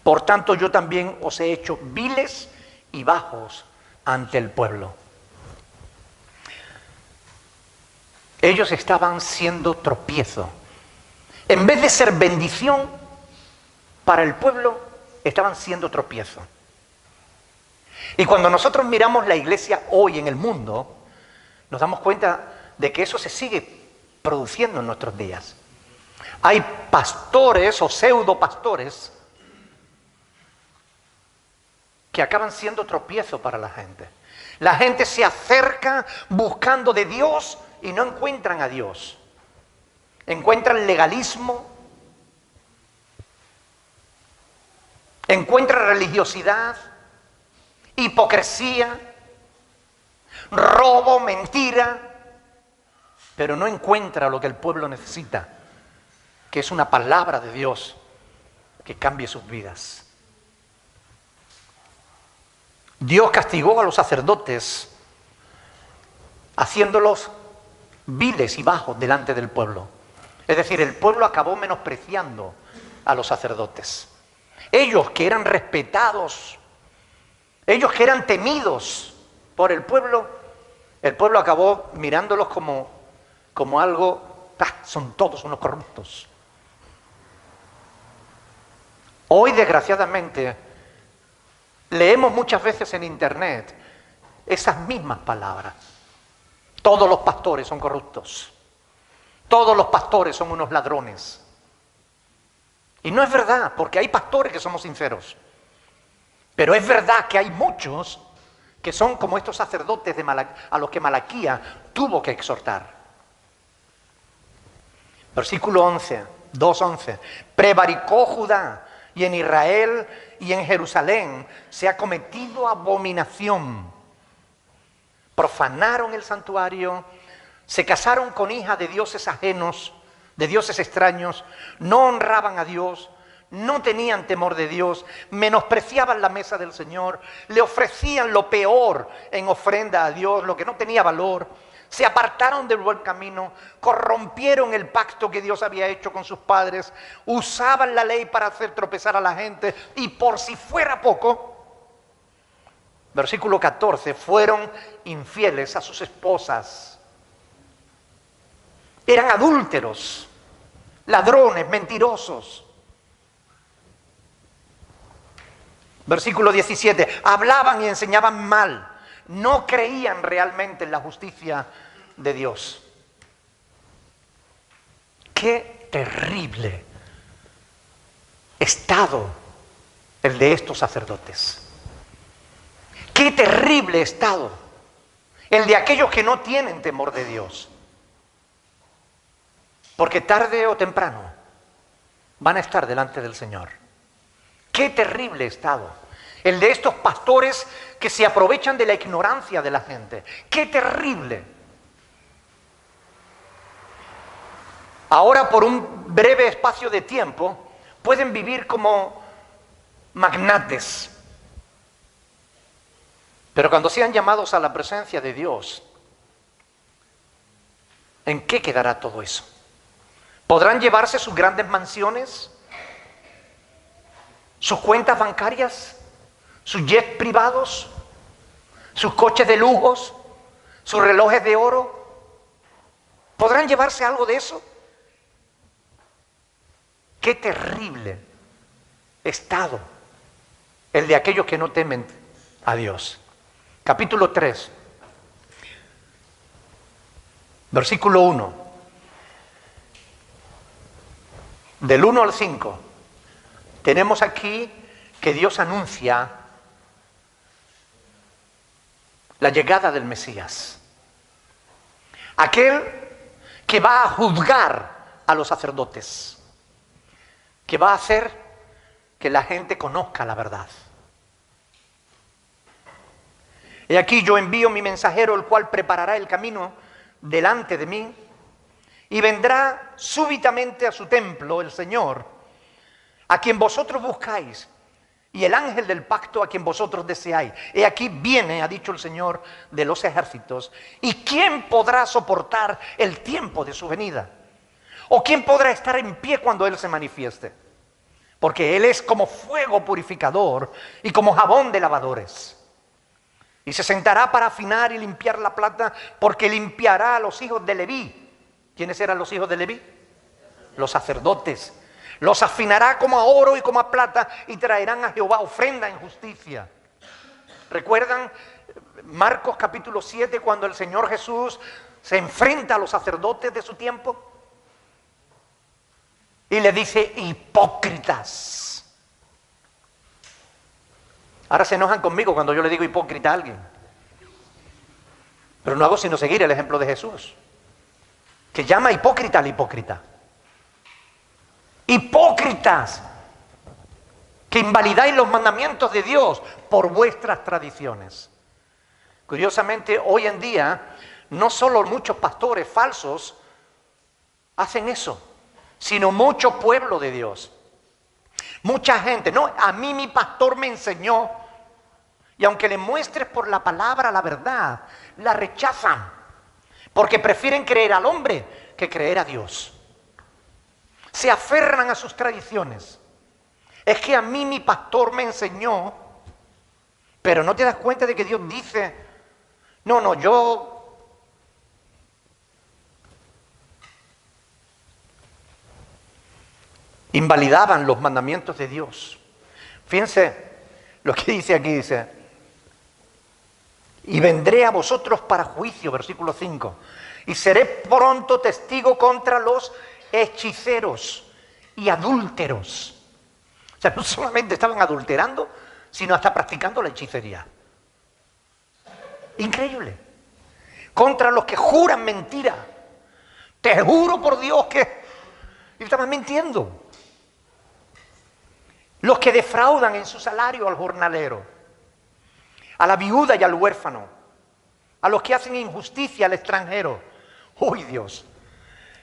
[SPEAKER 1] Por tanto, yo también os he hecho viles y bajos ante el pueblo. Ellos estaban siendo tropiezo. En vez de ser bendición para el pueblo, estaban siendo tropiezo. Y cuando nosotros miramos la iglesia hoy en el mundo, nos damos cuenta de que eso se sigue produciendo en nuestros días. Hay pastores o pseudo pastores que acaban siendo tropiezo para la gente. La gente se acerca buscando de Dios y no encuentran a Dios. Encuentran legalismo, encuentran religiosidad, hipocresía, robo, mentira, pero no encuentra lo que el pueblo necesita, que es una palabra de Dios que cambie sus vidas. Dios castigó a los sacerdotes haciéndolos viles y bajos delante del pueblo. Es decir, el pueblo acabó menospreciando a los sacerdotes. Ellos que eran respetados, ellos que eran temidos por el pueblo acabó mirándolos como algo, son todos unos corruptos. Hoy, desgraciadamente, leemos muchas veces en internet esas mismas palabras. Todos los pastores son corruptos. Todos los pastores son unos ladrones. Y no es verdad, porque hay pastores que somos sinceros. Pero es verdad que hay muchos que son como estos sacerdotes a los que Malaquía tuvo que exhortar. Versículo 11, 2:11. Prevaricó Judá y en Israel y en Jerusalén se ha cometido abominación. Profanaron el santuario, se casaron con hijas de dioses ajenos, de dioses extraños, no honraban a Dios, no tenían temor de Dios, menospreciaban la mesa del Señor, le ofrecían lo peor en ofrenda a Dios, lo que no tenía valor. Se apartaron del buen camino, corrompieron el pacto que Dios había hecho con sus padres, usaban la ley para hacer tropezar a la gente y por si fuera poco, versículo 14, fueron infieles a sus esposas. Eran adúlteros, ladrones, mentirosos. Versículo 17, hablaban y enseñaban mal. No creían realmente en la justicia de Dios. Qué terrible estado el de estos sacerdotes. Qué terrible estado el de aquellos que no tienen temor de Dios. Porque tarde o temprano van a estar delante del Señor. Qué terrible estado el de estos pastores que se aprovechan de la ignorancia de la gente. ¡Qué terrible! Ahora, por un breve espacio de tiempo, pueden vivir como magnates. Pero cuando sean llamados a la presencia de Dios, ¿en qué quedará todo eso? ¿Podrán llevarse sus grandes mansiones? ¿Sus cuentas bancarias? ¿Sus jets privados? ¿Sus coches de lujos? ¿Sus relojes de oro? ¿Podrán llevarse algo de eso? Qué terrible estado el de aquellos que no temen a Dios. Capítulo 3, versículo 1. Del 1 al 5, tenemos aquí que Dios anuncia la llegada del Mesías. Aquel que va a juzgar a los sacerdotes, que va a hacer que la gente conozca la verdad. He aquí yo envío mi mensajero, el cual preparará el camino delante de mí, y vendrá súbitamente a su templo el Señor, a quien vosotros buscáis, y el ángel del pacto a quien vosotros deseáis. He aquí viene, ha dicho el Señor de los ejércitos, y ¿quién podrá soportar el tiempo de su venida? ¿O quién podrá estar en pie cuando Él se manifieste? Porque Él es como fuego purificador y como jabón de lavadores. Y se sentará para afinar y limpiar la plata, porque limpiará a los hijos de Leví. ¿Quiénes eran los hijos de Leví? Los sacerdotes. Los afinará como a oro y como a plata, y traerán a Jehová ofrenda en justicia. ¿Recuerdan Marcos capítulo 7, cuando el Señor Jesús se enfrenta a los sacerdotes de su tiempo? Y le dice, hipócritas. Ahora se enojan conmigo cuando yo le digo hipócrita a alguien. Pero no hago sino seguir el ejemplo de Jesús, que llama hipócrita al hipócrita. Hipócritas, que invalidáis los mandamientos de Dios por vuestras tradiciones. Curiosamente, hoy en día, no solo muchos pastores falsos hacen eso, sino mucho pueblo de Dios. Mucha gente, no, a mí mi pastor me enseñó, y aunque le muestres por la palabra la verdad, la rechazan, porque prefieren creer al hombre que creer a Dios. Se aferran a sus tradiciones. Es que a mí mi pastor me enseñó, pero no te das cuenta de que Dios dice, no, yo... Invalidaban los mandamientos de Dios. Fíjense lo que dice aquí, dice, y vendré a vosotros para juicio, versículo 5, y seré pronto testigo contra los hechiceros y adúlteros. O sea, no solamente estaban adulterando, sino hasta practicando la hechicería. Increíble. Contra los que juran mentira. Te juro por Dios que... Y estaban mintiendo. Los que defraudan en su salario al jornalero, a la viuda y al huérfano, a los que hacen injusticia al extranjero. ¡Uy, Dios!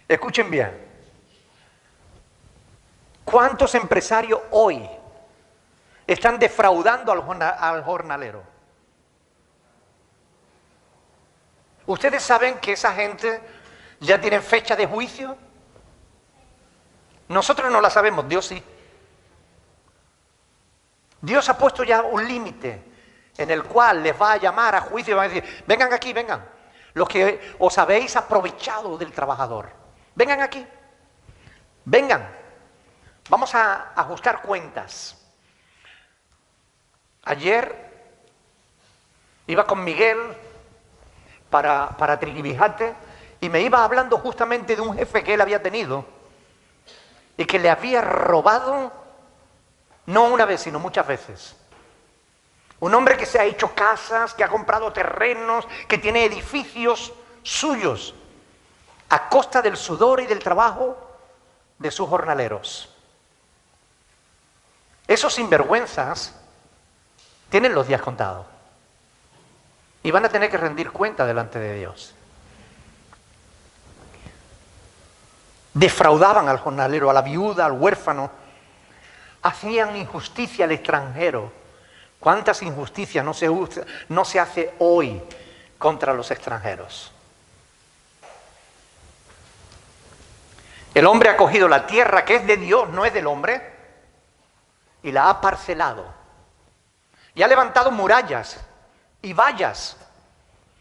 [SPEAKER 1] Escuchen bien. ¿Cuántos empresarios hoy están defraudando al jornalero? ¿Ustedes saben que esa gente ya tiene fecha de juicio? Nosotros no la sabemos, Dios sí. Dios ha puesto ya un límite en el cual les va a llamar a juicio y va a decir, vengan aquí, vengan, los que os habéis aprovechado del trabajador. Vengan aquí, vengan, vamos a ajustar cuentas. Ayer iba con Miguel para Triquibijate y me iba hablando justamente de un jefe que él había tenido y que le había robado, no una vez, sino muchas veces. Un hombre que se ha hecho casas, que ha comprado terrenos, que tiene edificios suyos, a costa del sudor y del trabajo de sus jornaleros. Esos sinvergüenzas tienen los días contados y van a tener que rendir cuenta delante de Dios. Defraudaban al jornalero, a la viuda, al huérfano, hacían injusticia al extranjero. ¿Cuántas injusticias no se hace hoy contra los extranjeros? El hombre ha cogido la tierra que es de Dios, no es del hombre, y la ha parcelado. Y ha levantado murallas y vallas.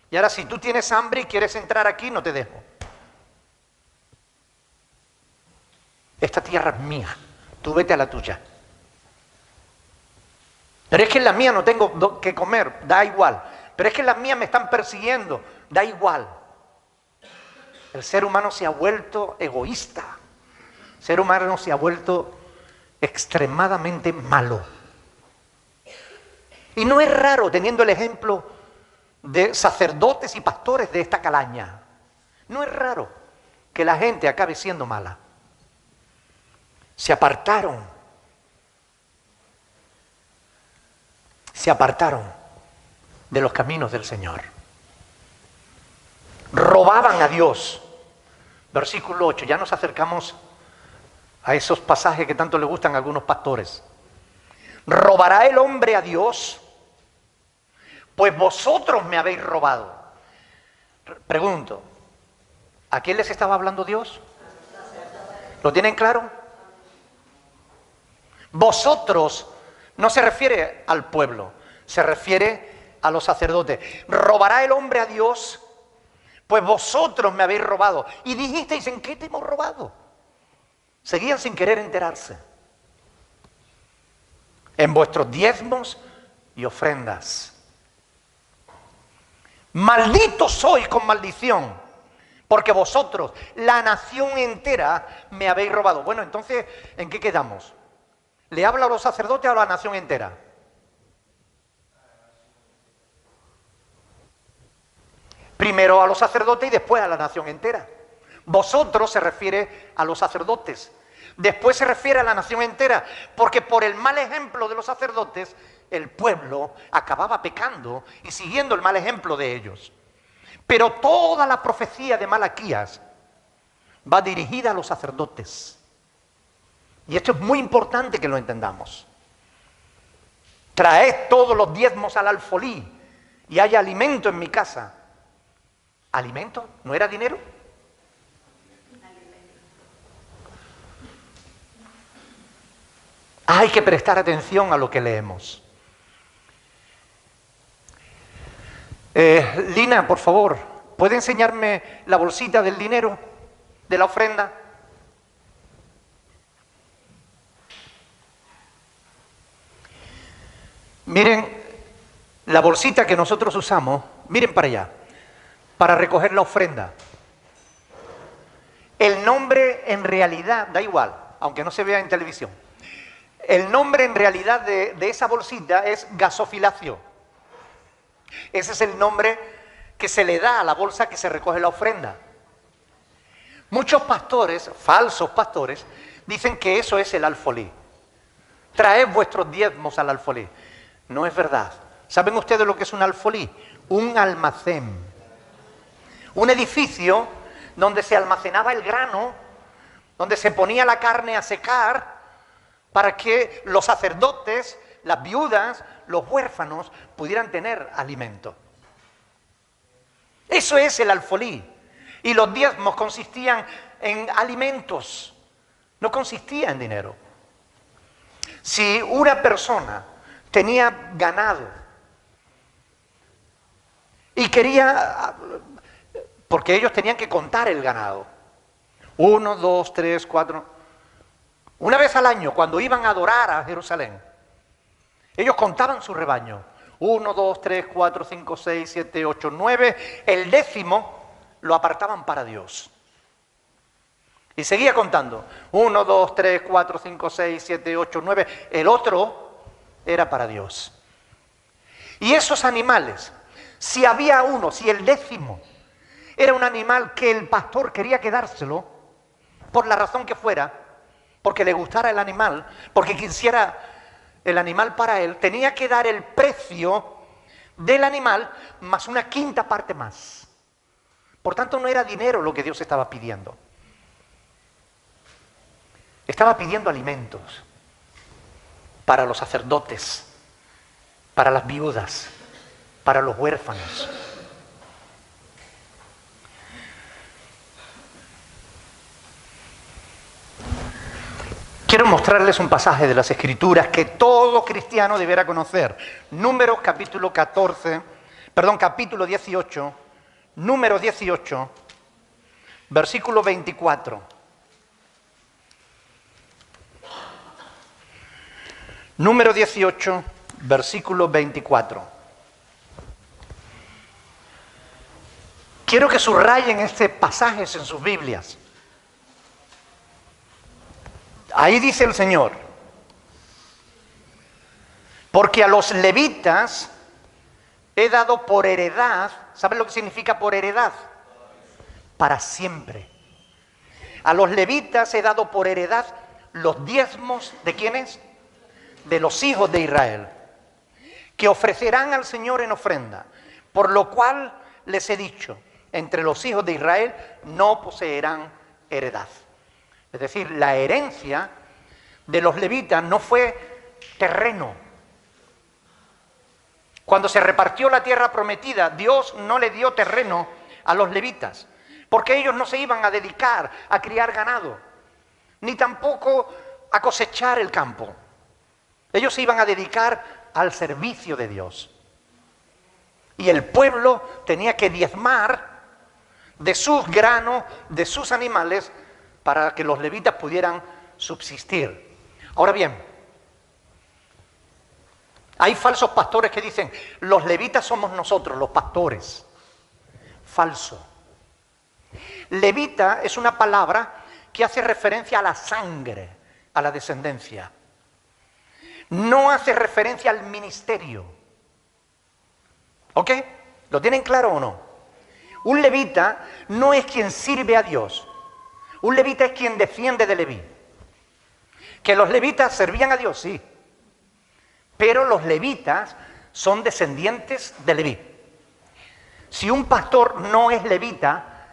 [SPEAKER 1] Y ahora si tú tienes hambre y quieres entrar aquí, no te dejo. Esta tierra es mía, tú vete a la tuya. Pero es que en la mía no tengo que comer, da igual. Pero es que en la mía me están persiguiendo, da igual. El ser humano se ha vuelto egoísta. El ser humano se ha vuelto extremadamente malo. Y no es raro, teniendo el ejemplo de sacerdotes y pastores de esta calaña, no es raro que la gente acabe siendo mala. Se apartaron de los caminos del Señor. Robaban a Dios. Versículo 8, ya nos acercamos a esos pasajes que tanto le gustan a algunos pastores. ¿Robará el hombre a Dios? Pues vosotros me habéis robado. Pregunto, ¿a quién les estaba hablando Dios? ¿Lo tienen claro? Vosotros no se refiere al pueblo, se refiere a los sacerdotes. ¿Robará el hombre a Dios? Pues vosotros me habéis robado. Y dijisteis, ¿en qué te hemos robado? Seguían sin querer enterarse. En vuestros diezmos y ofrendas. Malditos sois con maldición, porque vosotros, la nación entera, me habéis robado. Bueno, entonces, ¿en qué quedamos? ¿Le habla a los sacerdotes o a la nación entera? Primero a los sacerdotes y después a la nación entera. Vosotros se refiere a los sacerdotes. Después se refiere a la nación entera, porque por el mal ejemplo de los sacerdotes, el pueblo acababa pecando y siguiendo el mal ejemplo de ellos. Pero toda la profecía de Malaquías va dirigida a los sacerdotes. Y esto es muy importante que lo entendamos. Traed todos los diezmos al alfolí y haya alimento en mi casa. ¿Alimento? ¿No era dinero? Hay que prestar atención a lo que leemos. Lina, por favor, ¿puede enseñarme la bolsita del dinero, de la ofrenda? Miren, la bolsita que nosotros usamos, miren para allá, para recoger la ofrenda. El nombre en realidad, da igual, aunque no se vea en televisión. El nombre en realidad de esa bolsita es gasofilacio. Ese es el nombre que se le da a la bolsa que se recoge la ofrenda. Muchos pastores, falsos pastores, dicen que eso es el alfolí. Traed vuestros diezmos al alfolí. No es verdad. ¿Saben ustedes lo que es un alfolí? Un almacén. Un edificio donde se almacenaba el grano, donde se ponía la carne a secar para que los sacerdotes, las viudas, los huérfanos pudieran tener alimento. Eso es el alfolí. Y los diezmos consistían en alimentos, no consistía en dinero. Si una persona tenía ganado y quería, porque ellos tenían que contar el ganado, 1, 2, 3, 4, una vez al año cuando iban a adorar a Jerusalén, ellos contaban su rebaño, 1, 2, 3, 4, 5, 6, 7, 8, 9, el 10º lo apartaban para Dios. Y seguía contando, 1, 2, 3, 4, 5, 6, 7, 8, 9, el otro era para Dios. Y esos animales, si había uno, si el 10º era un animal que el pastor quería quedárselo, por la razón que fuera, porque le gustara el animal, porque quisiera el animal para él, tenía que dar el precio del animal más una quinta parte más. Por tanto, no era dinero lo que Dios estaba pidiendo. Estaba pidiendo alimentos para los sacerdotes, para las viudas, para los huérfanos. Quiero mostrarles un pasaje de las Escrituras que todo cristiano deberá conocer. Números capítulo 18, Números 18, versículo 24. Número 18, versículo 24. Quiero que subrayen este pasaje en sus Biblias. Ahí dice el Señor, porque a los levitas he dado por heredad, ¿saben lo que significa por heredad? Para siempre. A los levitas he dado por heredad los diezmos, ¿de quiénes? De los hijos de Israel, que ofrecerán al Señor en ofrenda, por lo cual les he dicho, entre los hijos de Israel no poseerán heredad. Es decir, la herencia de los levitas no fue terreno. Cuando se repartió la tierra prometida, Dios no le dio terreno a los levitas, porque ellos no se iban a dedicar a criar ganado, ni tampoco a cosechar el campo. Ellos se iban a dedicar al servicio de Dios. Y el pueblo tenía que diezmar de sus granos, de sus animales, para que los levitas pudieran subsistir. Ahora bien, hay falsos pastores que dicen, los levitas somos nosotros, los pastores. Falso. Levita es una palabra que hace referencia a la sangre, a la descendencia. No hace referencia al ministerio. ¿Ok? ¿Lo tienen claro o no? Un levita no es quien sirve a Dios. Un levita es quien defiende de Leví. Que los levitas servían a Dios, sí. Pero los levitas son descendientes de Leví. Si un pastor no es levita,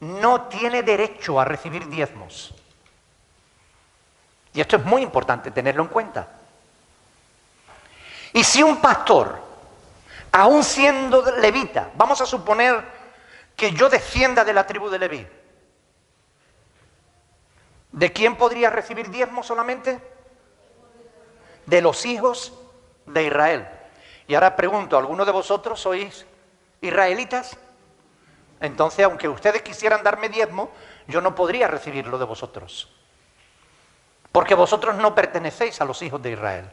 [SPEAKER 1] no tiene derecho a recibir diezmos. Y esto es muy importante tenerlo en cuenta. Y si un pastor, aún siendo levita, vamos a suponer que yo descienda de la tribu de Leví, ¿de quién podría recibir diezmo solamente? De los hijos de Israel. Y ahora pregunto, ¿alguno de vosotros sois israelitas? Entonces, aunque ustedes quisieran darme diezmo, yo no podría recibirlo de vosotros. Porque vosotros no pertenecéis a los hijos de Israel.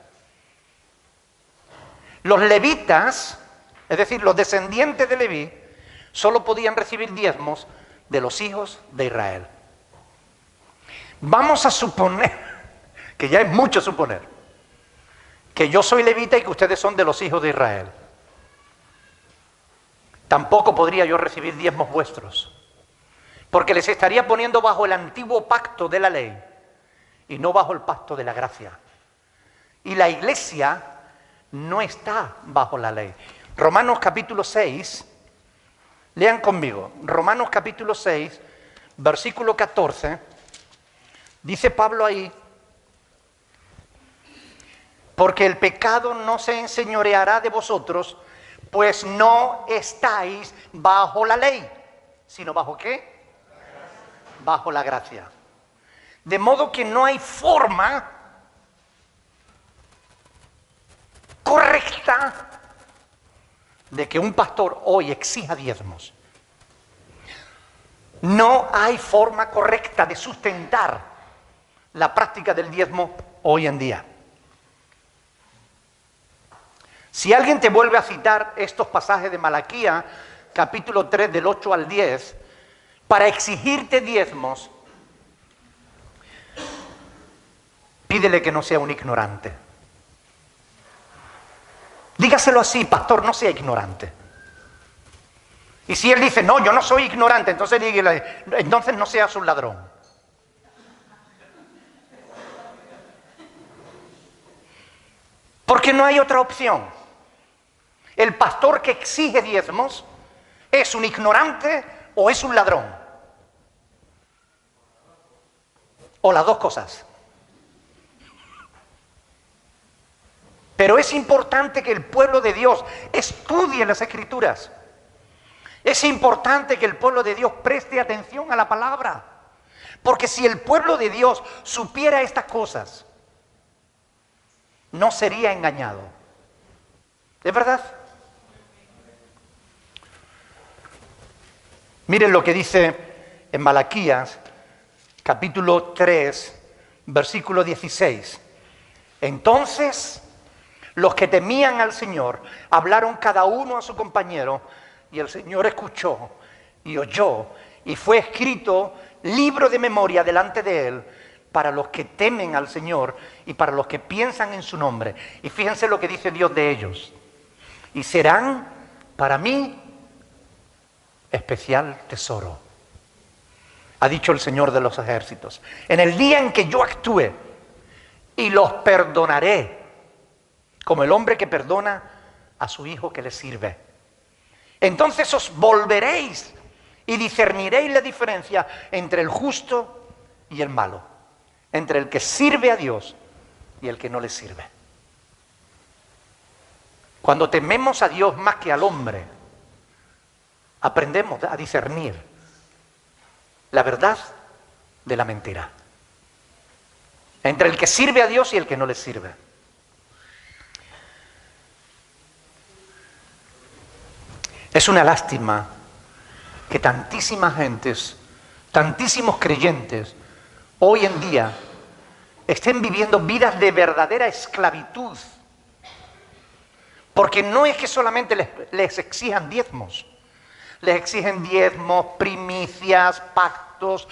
[SPEAKER 1] Los levitas, es decir, los descendientes de Leví, solo podían recibir diezmos de los hijos de Israel. Vamos a suponer, que ya es mucho suponer, que yo soy levita y que ustedes son de los hijos de Israel. Tampoco podría yo recibir diezmos vuestros, porque les estaría poniendo bajo el antiguo pacto de la ley y no bajo el pacto de la gracia. Y la iglesia no está bajo la ley. Romanos capítulo 6, lean conmigo, Romanos capítulo 6, versículo 14, dice Pablo ahí, Porque el pecado no se enseñoreará de vosotros, pues no estáis bajo la ley, sino ¿bajo qué? Bajo la gracia. De modo que no hay forma correcta de que un pastor hoy exija diezmos. No hay forma correcta de sustentar la práctica del diezmo hoy en día. Si alguien te vuelve a citar estos pasajes de Malaquías, capítulo 3, del 8 al 10, para exigirte diezmos, pídele que no sea un ignorante. Dígaselo así: pastor, no sea ignorante. Y si él dice, no, yo no soy ignorante, entonces dígale, entonces no seas un ladrón. Porque no hay otra opción. El pastor que exige diezmos es un ignorante o es un ladrón. O las dos cosas. Pero es importante que el pueblo de Dios estudie las Escrituras. Es importante que el pueblo de Dios preste atención a la palabra. Porque si el pueblo de Dios supiera estas cosas, no sería engañado. ¿Es verdad? Miren lo que dice en Malaquías, capítulo 3, versículo 16. Entonces, los que temían al Señor hablaron cada uno a su compañero, y el Señor escuchó y oyó, y fue escrito libro de memoria delante de Él para los que temen al Señor y para los que piensan en su nombre. Y fíjense lo que dice Dios de ellos. Y serán para mí especial tesoro, ha dicho el Señor de los ejércitos. En el día en que yo actúe y los perdonaré, como el hombre que perdona a su hijo que le sirve. Entonces os volveréis y discerniréis la diferencia entre el justo y el malo, entre el que sirve a Dios y el que no le sirve. Cuando tememos a Dios más que al hombre, aprendemos a discernir la verdad de la mentira, entre el que sirve a Dios y el que no le sirve. Es una lástima que tantísimas gentes, tantísimos creyentes, hoy en día estén viviendo vidas de verdadera esclavitud. Porque no es que solamente les exijan diezmos, les exigen diezmos, primicias, pactos,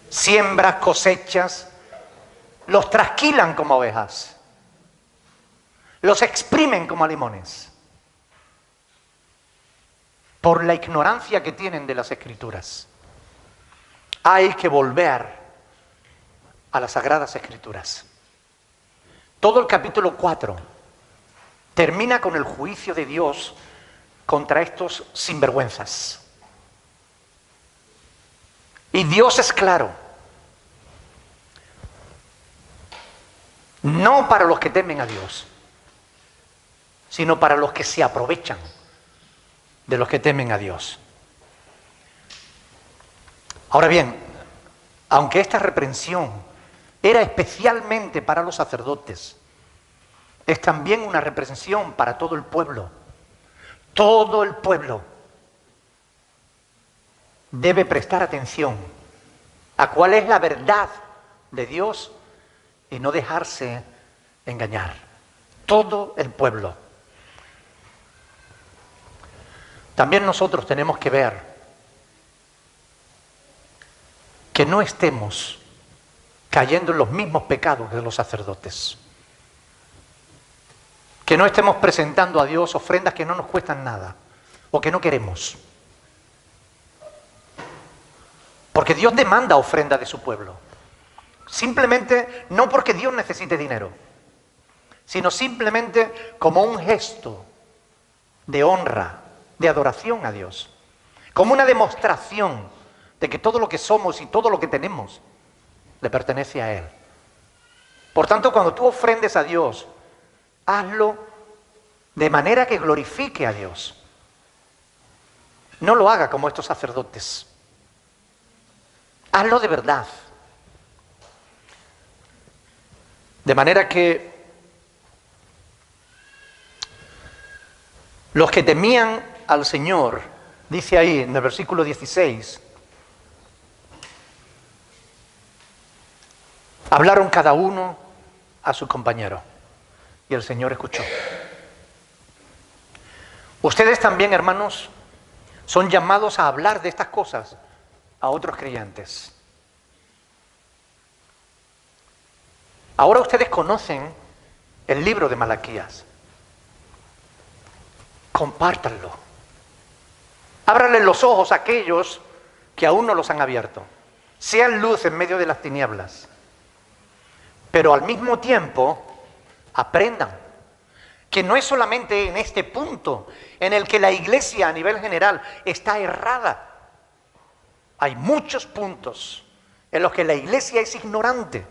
[SPEAKER 1] siembras, cosechas, los trasquilan como ovejas. Los exprimen como a limones por la ignorancia que tienen de las Escrituras. Hay que volver a las Sagradas Escrituras. Todo el capítulo 4 termina con el juicio de Dios contra estos sinvergüenzas. Y Dios es claro. No para los que temen a Dios, sino para los que se aprovechan de los que temen a Dios. Ahora bien, aunque esta reprensión era especialmente para los sacerdotes, es también una reprensión para todo el pueblo. Todo el pueblo debe prestar atención a cuál es la verdad de Dios y no dejarse engañar. Todo el pueblo. También nosotros tenemos que ver que no estemos cayendo en los mismos pecados de los sacerdotes. Que no estemos presentando a Dios ofrendas que no nos cuestan nada o que no queremos. Porque Dios demanda ofrenda de su pueblo. Simplemente no porque Dios necesite dinero, sino simplemente como un gesto de honra, de adoración a Dios, como una demostración de que todo lo que somos y todo lo que tenemos le pertenece a Él. Por tanto, cuando tú ofrendes a Dios, hazlo de manera que glorifique a Dios. No lo haga como estos sacerdotes. Hazlo de verdad. De manera que los que temían al Señor, dice ahí en el versículo 16, hablaron cada uno a su compañero y el Señor escuchó. Ustedes también, hermanos, son llamados a hablar de estas cosas a otros creyentes. Ahora ustedes conocen el libro de Malaquías. Compártanlo. Ábranle los ojos a aquellos que aún no los han abierto. Sean luz en medio de las tinieblas. Pero al mismo tiempo, aprendan que no es solamente en este punto en el que la iglesia a nivel general está errada. Hay muchos puntos en los que la iglesia es ignorante,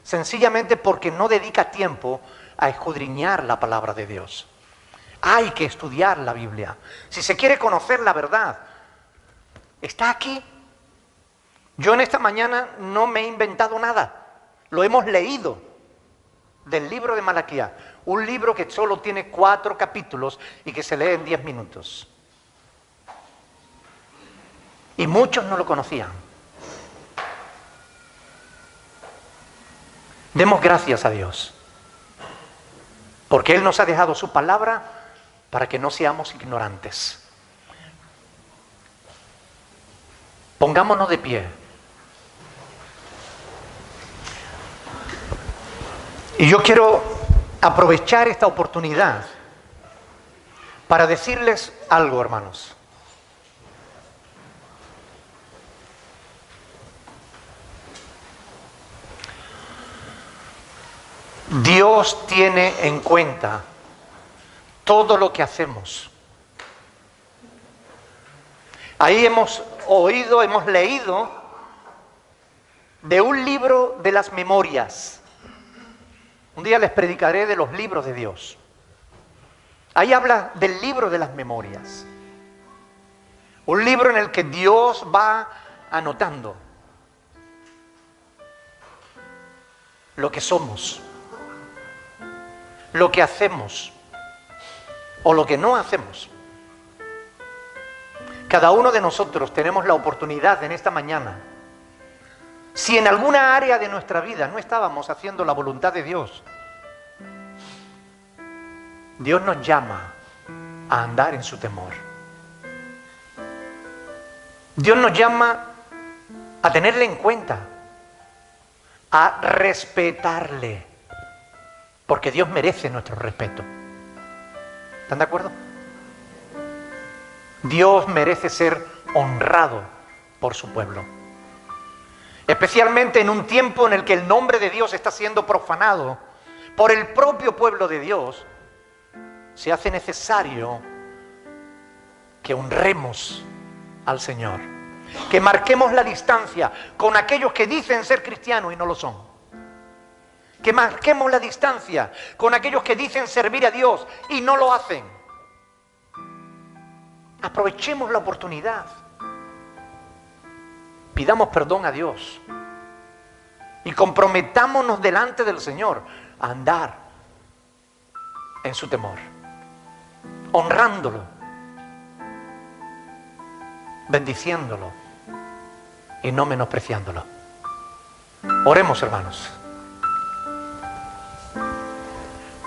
[SPEAKER 1] sencillamente porque no dedica tiempo a escudriñar la palabra de Dios. Hay que estudiar la Biblia. Si se quiere conocer la verdad, está aquí. Yo en esta mañana no me he inventado nada. Lo hemos leído del libro de Malaquías. Un libro que solo tiene 4 capítulos y que se lee en 10 minutos. Y muchos no lo conocían. Demos gracias a Dios, porque Él nos ha dejado su palabra para que no seamos ignorantes. Pongámonos de pie. Y yo quiero aprovechar esta oportunidad para decirles algo, hermanos. Dios tiene en cuenta todo lo que hacemos. Ahí hemos oído, hemos leído de un libro de las memorias. Un día les predicaré de los libros de Dios. Ahí habla del libro de las memorias. Un libro en el que Dios va anotando lo que somos, lo que hacemos o lo que no hacemos. Cada uno de nosotros tenemos la oportunidad en esta mañana, si en alguna área de nuestra vida no estábamos haciendo la voluntad de Dios, Dios nos llama a andar en su temor. Dios nos llama a tenerle en cuenta, a respetarle, porque Dios merece nuestro respeto. ¿Están de acuerdo? Dios merece ser honrado por su pueblo. Especialmente en un tiempo en el que el nombre de Dios está siendo profanado por el propio pueblo de Dios, se hace necesario que honremos al Señor, que marquemos la distancia con aquellos que dicen ser cristianos y no lo son, que marquemos la distancia con aquellos que dicen servir a Dios y no lo hacen. Aprovechemos la oportunidad, pidamos perdón a Dios y comprometámonos delante del Señor a andar en su temor, honrándolo, bendiciéndolo y no menospreciándolo. Oremos, hermanos.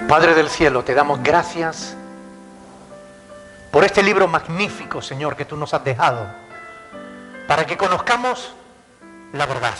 [SPEAKER 1] Padre del cielo, te damos gracias por este libro magnífico, Señor, que tú nos has dejado, para que conozcamos la verdad.